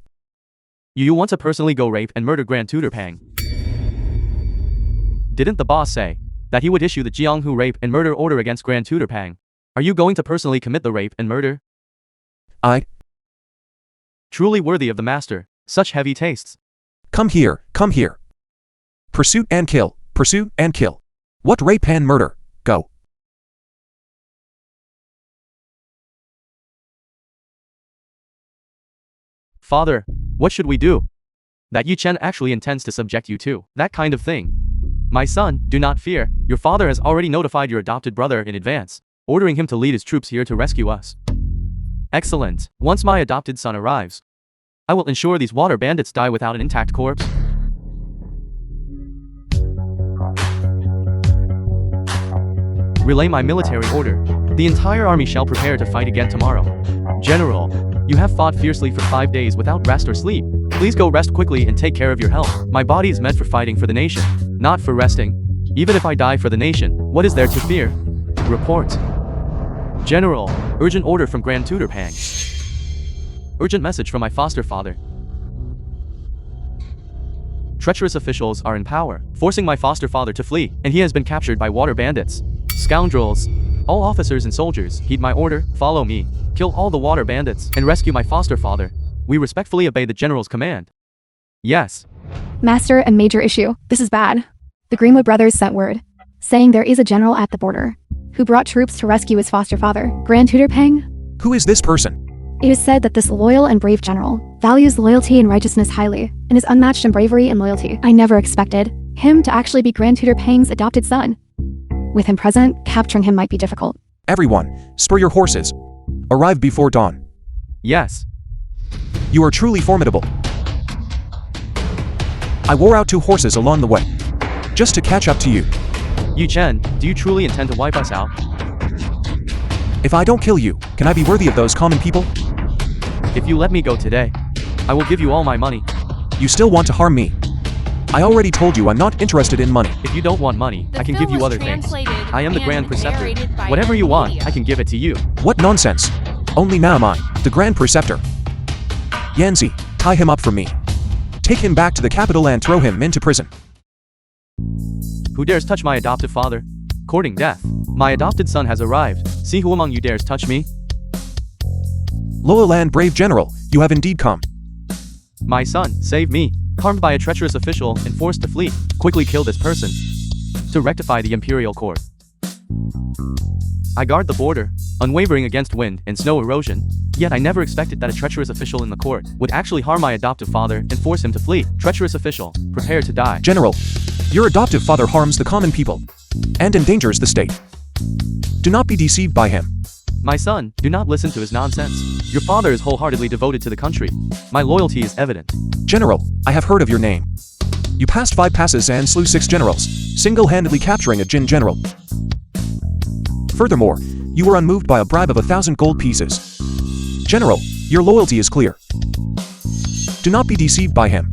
You want to personally go rape and murder Grand Tutor Pang? Didn't the boss say that he would issue the Jianghu rape and murder order against Grand Tutor Pang? Are you going to personally commit the rape and murder? Truly worthy of the Master, such heavy tastes. Come here, come here. Pursuit and kill, pursuit and kill. What rape and murder? Go. Father, what should we do? That Yi Chen actually intends to subject you to that kind of thing. My son, do not fear. Your father has already notified your adopted brother in advance, ordering him to lead his troops here to rescue us. Excellent. Once my adopted son arrives, I will ensure these water bandits die without an intact corpse. Relay my military order. The entire army shall prepare to fight again tomorrow. General, you have fought fiercely for 5 days without rest or sleep. Please go rest quickly and take care of your health. My body is meant for fighting for the nation, not for resting. Even if I die for the nation, what is there to fear? Report. General, urgent order from Grand Tutor Pang. Urgent message from my foster father. Treacherous officials are in power, forcing my foster father to flee, and he has been captured by water bandits. Scoundrels! All officers and soldiers, heed my order, follow me. Kill all the water bandits, and rescue my foster father. We respectfully obey the general's command. Yes. Master, a major issue. This is bad. The Greenwood brothers sent word, saying there is a general at the border, who brought troops to rescue his foster father, Grand Tutor Pang. Who is this person? It is said that this loyal and brave general values loyalty and righteousness highly and is unmatched in bravery and loyalty. I never expected him to actually be Grand Tutor Peng's adopted son. With him present, capturing him might be difficult. Everyone, spur your horses. Arrive before dawn. Yes. You are truly formidable. I wore out 2 horses along the way, just to catch up to you. Yu Chen, do you truly intend to wipe us out? If I don't kill you, can I be worthy of those common people? If you let me go today, I will give you all my money. You still want to harm me? I already told you I'm not interested in money. If you don't want money, The I can film give you was other things. translated I am the and Grand Preceptor. narrated by Whatever you want, media. I can give it to you. What nonsense! Only now am I, the Grand Preceptor. Yanzi, tie him up for me. Take him back to the capital and throw him into prison. Who dares touch my adoptive father? Courting death. My adopted son has arrived. See who among you dares touch me? Loyal Land brave general, you have indeed come. My son, save me. Harmed by a treacherous official and forced to flee. Quickly kill this person. To rectify the imperial court. I guard the border, unwavering against wind and snow erosion. Yet I never expected that a treacherous official in the court would actually harm my adoptive father and force him to flee. Treacherous official, prepare to die. General, your adoptive father harms the common people and endangers the state. Do not be deceived by him. My son, do not listen to his nonsense. Your father is wholeheartedly devoted to the country. My loyalty is evident. General, I have heard of your name. You passed 5 passes and slew 6 generals, single-handedly capturing a Jin general. Furthermore, you were unmoved by a bribe of 1,000 gold pieces. General, your loyalty is clear. Do not be deceived by him.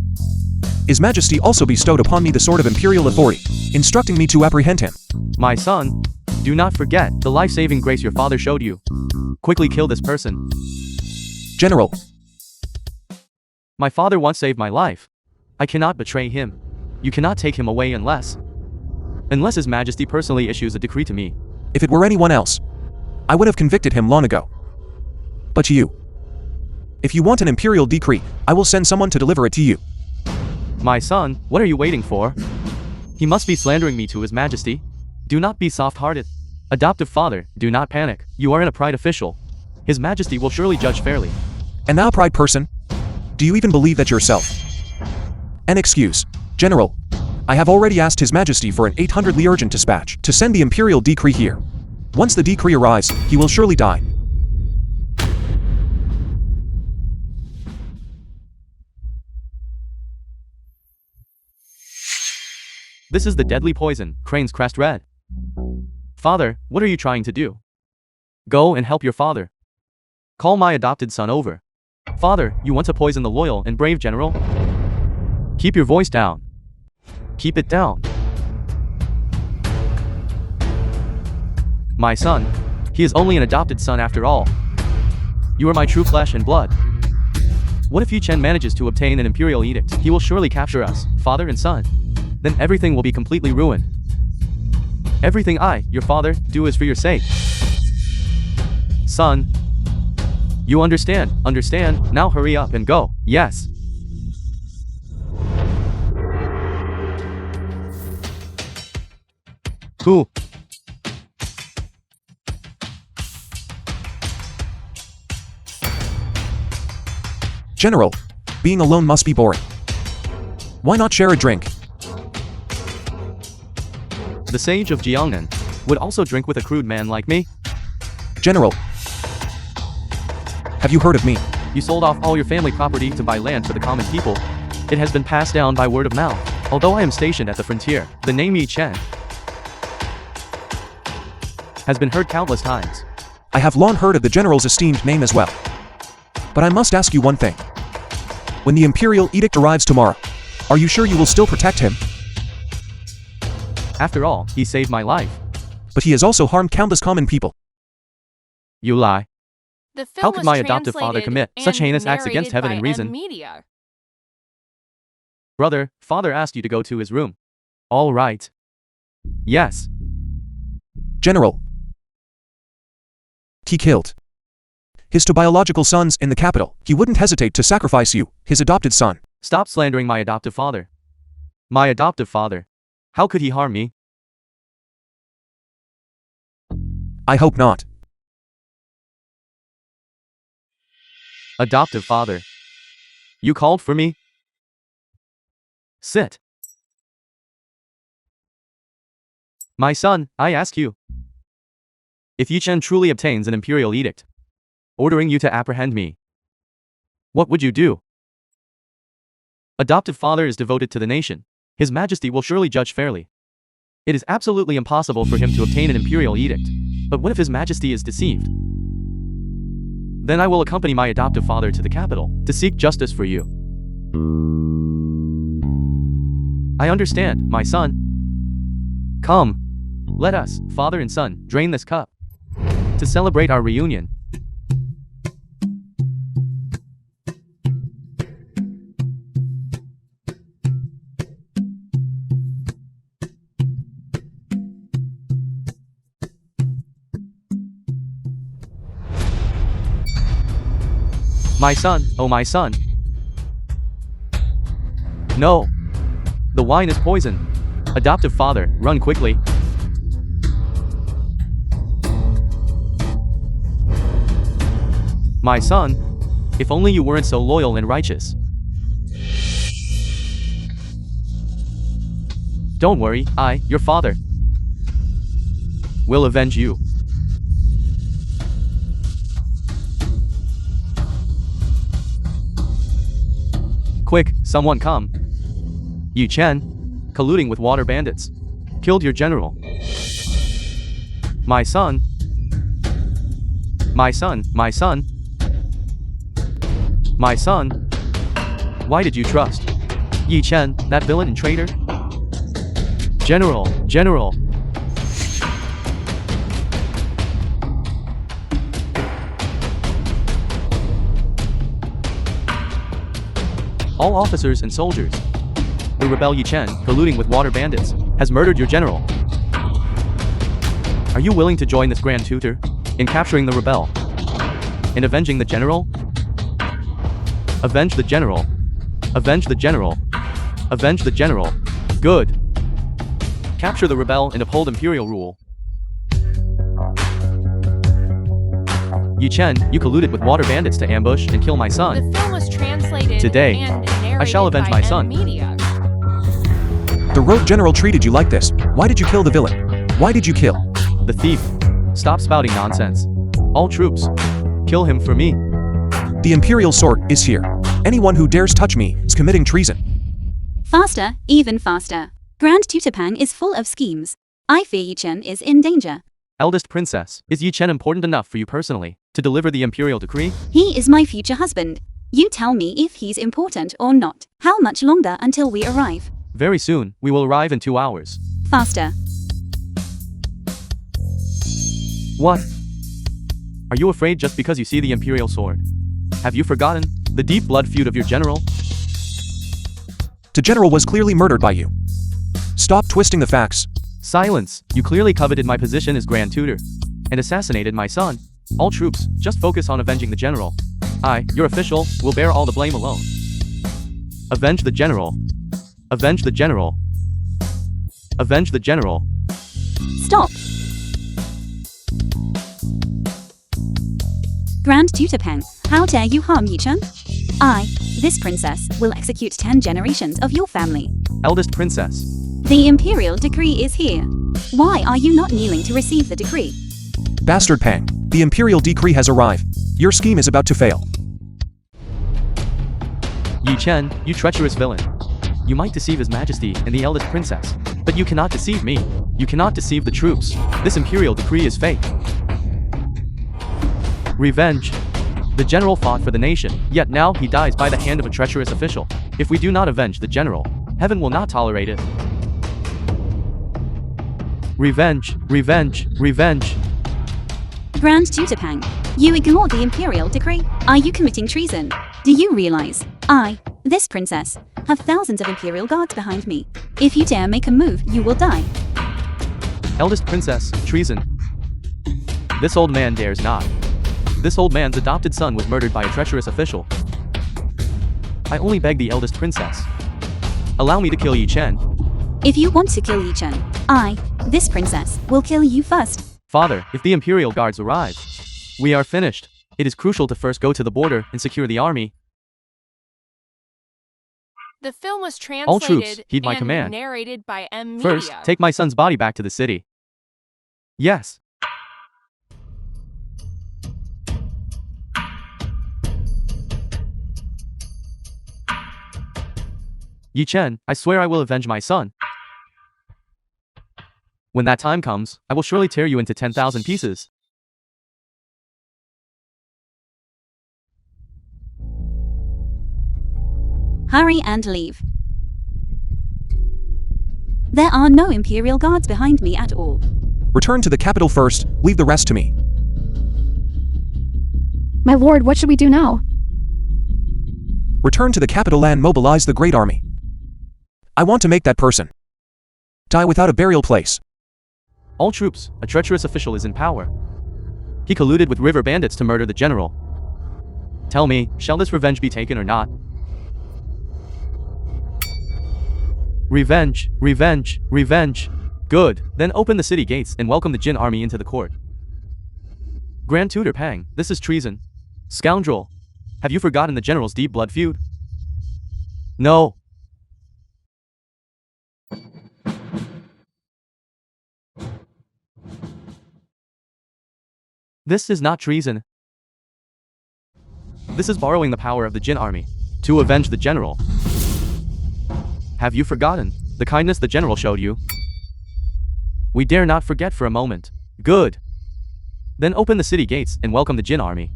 His Majesty also bestowed upon me the sword of imperial authority, instructing me to apprehend him. My son, do not forget the life-saving grace your father showed you. Quickly kill this person. General, My father once saved my life. I cannot betray him. You cannot take him away unless His Majesty personally issues a decree to me. if it were anyone else, I would have convicted him long ago. But you. If you want an imperial decree, I will send someone to deliver it to you. My son, what are you waiting for? He must be slandering me to His Majesty. Do not be soft-hearted. Adoptive father, do not panic. You are in a pride official. His Majesty will surely judge fairly. And now, pride person? Do you even believe that yourself? An excuse. General, I have already asked His Majesty for an 800-li urgent dispatch to send the imperial decree here. Once the decree arrives, he will surely die. This is the deadly poison, Crane's crest red. Father, what are you trying to do? Go and help your father. Call my adopted son over. Father, you want to poison the loyal and brave general? Keep your voice down. Keep it down. My son, he is only an adopted son after all. You are my true flesh and blood. What if Yu Chen manages to obtain an imperial edict? He will surely capture us, father and son. Then everything will be completely ruined. Everything I, your father, do is for your sake. Son, you understand, now hurry up and go, yes. Who? General, being alone must be boring. Why not share a drink? The sage of Jiangnan would also drink with a crude man like me. General, have you heard of me? You sold off all your family property to buy land for the common people. It has been passed down by word of mouth. Although I am stationed at the frontier, the name Yi Chen has been heard countless times. I have long heard of the general's esteemed name as well. But I must ask you one thing. When the imperial edict arrives tomorrow, are you sure you will still protect him? After all, he saved my life. But he has also harmed countless common people. You lie. The film How could was my adoptive father translated commit such and heinous acts against narrated heaven by and reason? Media. Brother, father asked you to go to his room. All right. Yes. General, he killed his 2 biological sons in the capital. He wouldn't hesitate to sacrifice you, his adopted son. Stop slandering my adoptive father. My adoptive father. How could he harm me? I hope not. Adoptive father. You called for me? Sit. My son, I ask you. If Yi Chen truly obtains an imperial edict, ordering you to apprehend me, what would you do? Adoptive father is devoted to the nation. His Majesty will surely judge fairly. It is absolutely impossible for him to obtain an imperial edict. But what if His Majesty is deceived? Then I will accompany my adoptive father to the capital to seek justice for you. I understand, my son. Come. Let us, father and son, drain this cup to celebrate our reunion. My son, oh my son. No. The wine is poison. Adoptive father, run quickly. My son, if only you weren't so loyal and righteous. Don't worry, I, your father, will avenge you. Quick, someone come. Yi Chen, colluding with water bandits, killed your general. My son. My son, my son. My son. Why did you trust Yi Chen, that villain and traitor? General, General. All officers and soldiers. The rebel Yi Chen, colluding with water bandits, has murdered your general. Are you willing to join this Grand Tutor in capturing the rebel and avenging the general? Avenge the general. Avenge the general. Avenge the general. Good. Capture the rebel and uphold imperial rule. Yi Chen, you colluded with water bandits to ambush and kill my son. The film was translated Today, and narrated I shall avenge by my son. Media. The rogue general treated you like this. Why did you kill the villain? Why did you kill? The thief. Stop spouting nonsense. All troops. Kill him for me. The imperial sword is here. Anyone who dares touch me is committing treason. Faster, even faster. Grand Tutor Pang is full of schemes. I fear Yi Chen is in danger. Eldest princess, is Yi Chen important enough for you personally to deliver the imperial decree? He is my future husband. You tell me if he's important or not. How much longer until we arrive? Very soon, we will arrive in 2 hours. Faster. What? Are you afraid just because you see the imperial sword? Have you forgotten the deep blood feud of your general? The general was clearly murdered by you. Stop twisting the facts. Silence! You clearly coveted my position as Grand Tutor and assassinated my son. All troops, just focus on avenging the general. I, your official, will bear all the blame alone. Avenge the general. Avenge the general. Avenge the general. Stop. Grand Tutor Pang, how dare you harm Yi Chen? I, this princess, will execute 10 generations of your family. Eldest princess. The imperial decree is here. Why are you not kneeling to receive the decree? Bastard Pang, the imperial decree has arrived. Your scheme is about to fail. Yi Chen, you treacherous villain. You might deceive His Majesty and the eldest princess, but you cannot deceive me. You cannot deceive the troops. This imperial decree is fake. Revenge. The general fought for the nation, yet now he dies by the hand of a treacherous official. If we do not avenge the general, heaven will not tolerate it. Revenge, revenge, revenge. Grand Tutor Pang, you ignore the imperial decree. Are you committing treason? Do you realize I, this princess, have thousands of imperial guards behind me? If you dare make a move, you will die. Eldest princess, treason. This old man dares not. This old man's adopted son was murdered by a treacherous official. I only beg the eldest princess. Allow me to kill Yi Chen. If you want to kill Yi Chen, I, this princess, will kill you first. Father, if the imperial guards arrive, we are finished. It is crucial to first go to the border and secure the army. The film was All troops, translated heed my and command. narrated by M. First, Media. take my son's body back to the city. Yes. Yi Chen, I swear I will avenge my son. When that time comes, I will surely tear you into 10,000 pieces. Hurry and leave. There are no Imperial guards behind me at all. Return to the capital first, leave the rest to me. My lord, what should we do now? Return to the capital and mobilize the great army. I want to make that person die without a burial place. All troops, a treacherous official is in power. He colluded with river bandits to murder the general. Tell me, shall this revenge be taken or not? Revenge, revenge, revenge. Good, then open the city gates and welcome the Jin army into the court. Grand Tutor Pang, this is treason. Scoundrel, have you forgotten the general's deep blood feud? No. This is not treason. This is borrowing the power of the Jin army to avenge the general. Have you forgotten the kindness the general showed you? We dare not forget for a moment. Good. Then open the city gates and welcome the Jin army.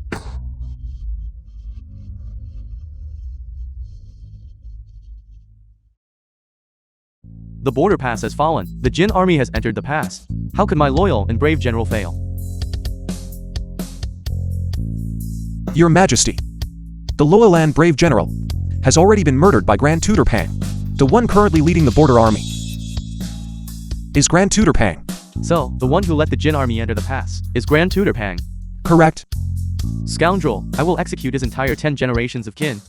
The border pass has fallen. The Jin army has entered the pass. How could my loyal and brave general fail? Your Majesty, the loyal and brave general has already been murdered by Grand Tutor Pang, the one currently leading the border army. Is Grand Tutor Pang? So, the one who let the Jin army enter the pass is Grand Tutor Pang. Correct. Scoundrel, I will execute his entire 10 generations of kin.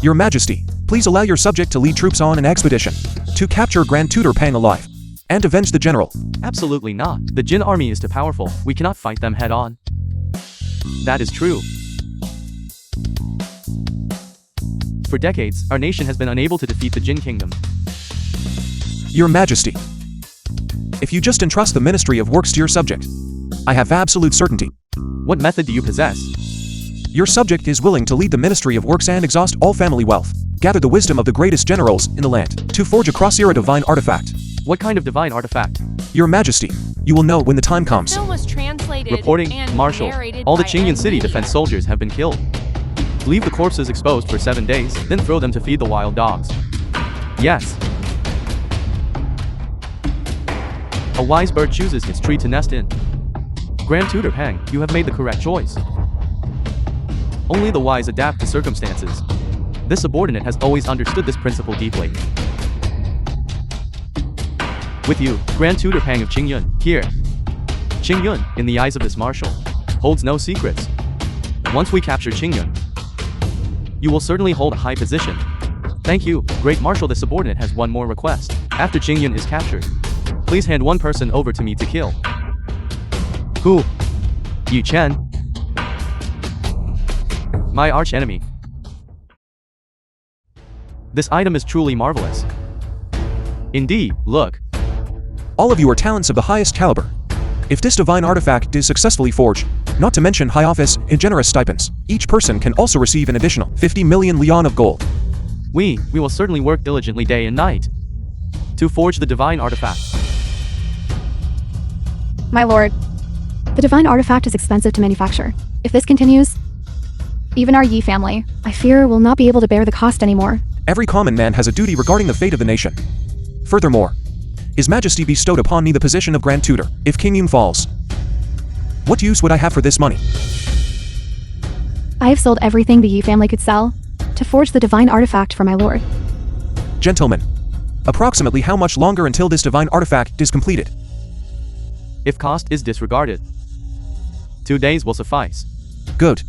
Your Majesty, please allow your subject to lead troops on an expedition to capture Grand Tutor Pang alive and avenge the general. Absolutely not. The Jin army is too powerful. We cannot fight them head on. That is true. For decades, our nation has been unable to defeat the Jin kingdom. Your Majesty, if you just entrust the Ministry of Works to your subject, I have absolute certainty. What method do you possess? Your subject is willing to lead the Ministry of Works and exhaust all family wealth, gather the wisdom of the greatest generals in the land, to forge a cross-era divine artifact. What kind of divine artifact? Your Majesty, you will know when the time comes. The film was translated Reporting, and Marshal. narrated All the by Qingyan M. City Media. defense soldiers have been killed. Leave the corpses exposed for 7 days, then throw them to feed the wild dogs. Yes. A wise bird chooses its tree to nest in. Grand Tutor Pang, you have made the correct choice. Only the wise adapt to circumstances. This subordinate has always understood this principle deeply. With you, Grand Tutor Pang of Qingyun, here. Qingyun, in the eyes of this marshal, holds no secrets. Once we capture Qingyun, you will certainly hold a high position. Thank you, Great Marshal. The subordinate has one more request. After Qingyun is captured, please hand one person over to me to kill. Who? Yi Chen. My arch-enemy. This item is truly marvelous. Indeed, look. All of you are talents of the highest caliber. If this divine artifact is successfully forged, not to mention high office and generous stipends, each person can also receive an additional 50 million lian of gold. We will certainly work diligently day and night to forge the divine artifact. My lord, the divine artifact is expensive to manufacture. If this continues, even our Yi family, I fear, will not be able to bear the cost anymore. Every common man has a duty regarding the fate of the nation. Furthermore, His Majesty bestowed upon me the position of Grand Tutor. If Qingyun falls, what use would I have for this money? I have sold everything the Yi family could sell to forge the divine artifact for my lord. Gentlemen, approximately how much longer until this divine artifact is completed? If cost is disregarded, 2 days will suffice. Good.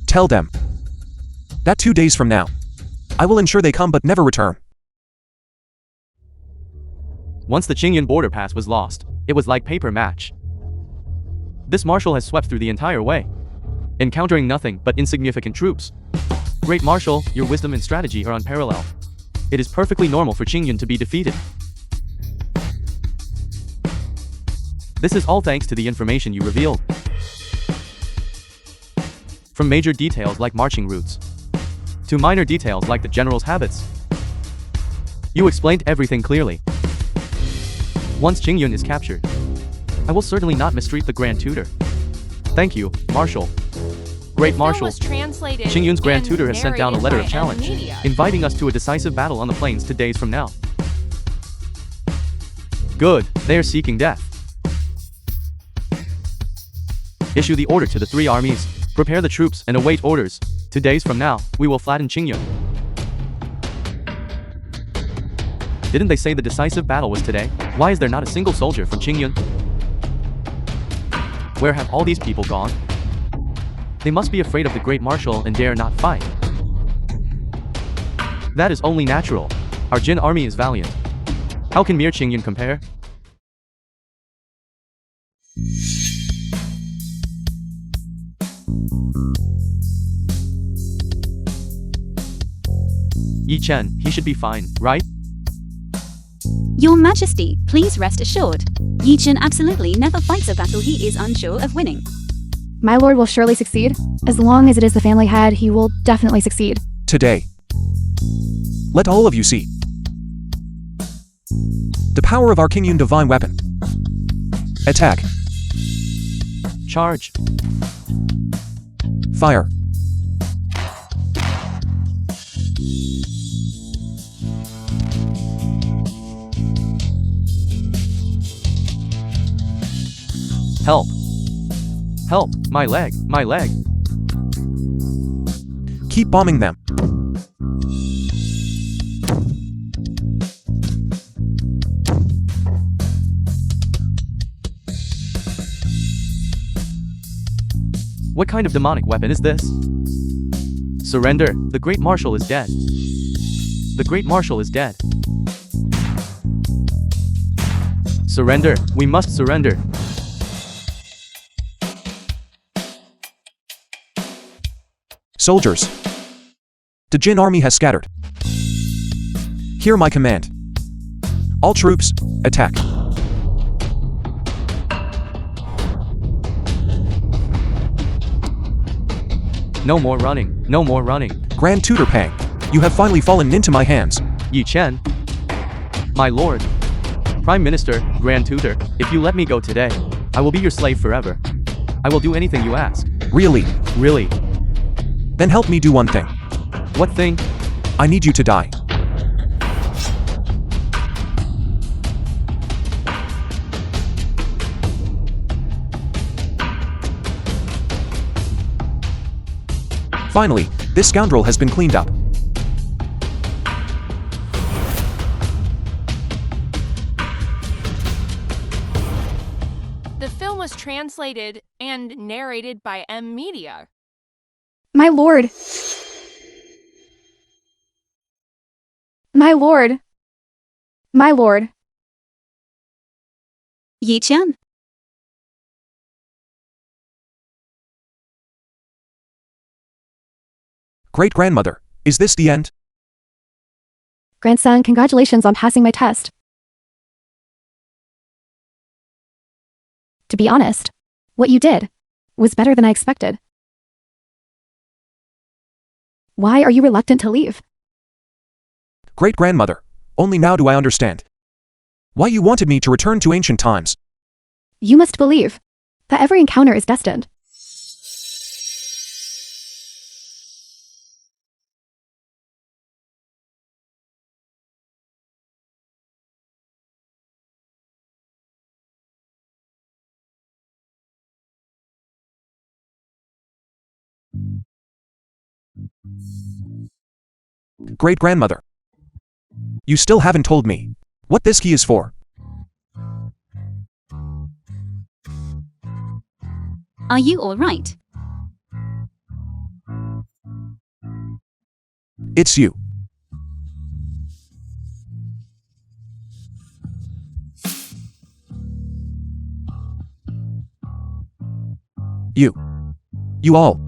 Tell them that 2 days from now, I will ensure they come but never return. Once the Qingyun border pass was lost, it was like paper match. This marshal has swept through the entire way. encountering nothing but insignificant troops. Great Marshal, your wisdom and strategy are unparalleled. It is perfectly normal for Qingyun to be defeated. This is all thanks to the information you revealed. From major details like marching routes, to minor details like the general's habits. You explained everything clearly. Once Qingyun is captured, I will certainly not mistreat the Grand Tutor. Thank you, Marshal. Great Marshal, Qingyun's Grand Tutor has sent down a letter of challenge, inviting us to a decisive battle on the plains 2 days from now. Good, they are seeking death. Issue the order to the 3 armies. Prepare the troops and await orders. 2 days from now, we will flatten Qingyun. Didn't they say the decisive battle was today? Why is there not a single soldier from Qingyun? Where have all these people gone? They must be afraid of the Great Marshal and dare not fight. That is only natural. Our Jin army is valiant. How can mere Qingyun compare? Yi Chen, he should be fine, right? Your Majesty, please rest assured. Yi Chen absolutely never fights a battle he is unsure of winning. My lord will surely succeed. As long as it is the family head, he will definitely succeed. Today, let all of you see the power of our Qingyun divine weapon. Attack. Charge. Fire. Help. Help, my leg, my leg. Keep bombing them. What kind of demonic weapon is this? Surrender, the Great Marshal is dead. The Great Marshal is dead. Surrender, we must surrender. Soldiers. The Jin army has scattered. Hear my command. All troops, attack. No more running, no more running. Grand Tutor Pang, you have finally fallen into my hands. Yi Chen. My lord. Prime Minister, Grand Tutor, if you let me go today, I will be your slave forever. I will do anything you ask. Really? Really. Then help me do one thing. What thing? I need you to die. Finally, this scoundrel has been cleaned up. The film was translated and narrated by M Media. My lord. My lord. My lord. Yi Chen. Great-grandmother, is this the end? Grandson, congratulations on passing my test. To be honest, what you did was better than I expected. Why are you reluctant to leave? Great-grandmother, only now do I understand why you wanted me to return to ancient times. You must believe that every encounter is destined. Great-grandmother, you still haven't told me what this key is for. Are you all right? It's you. You all.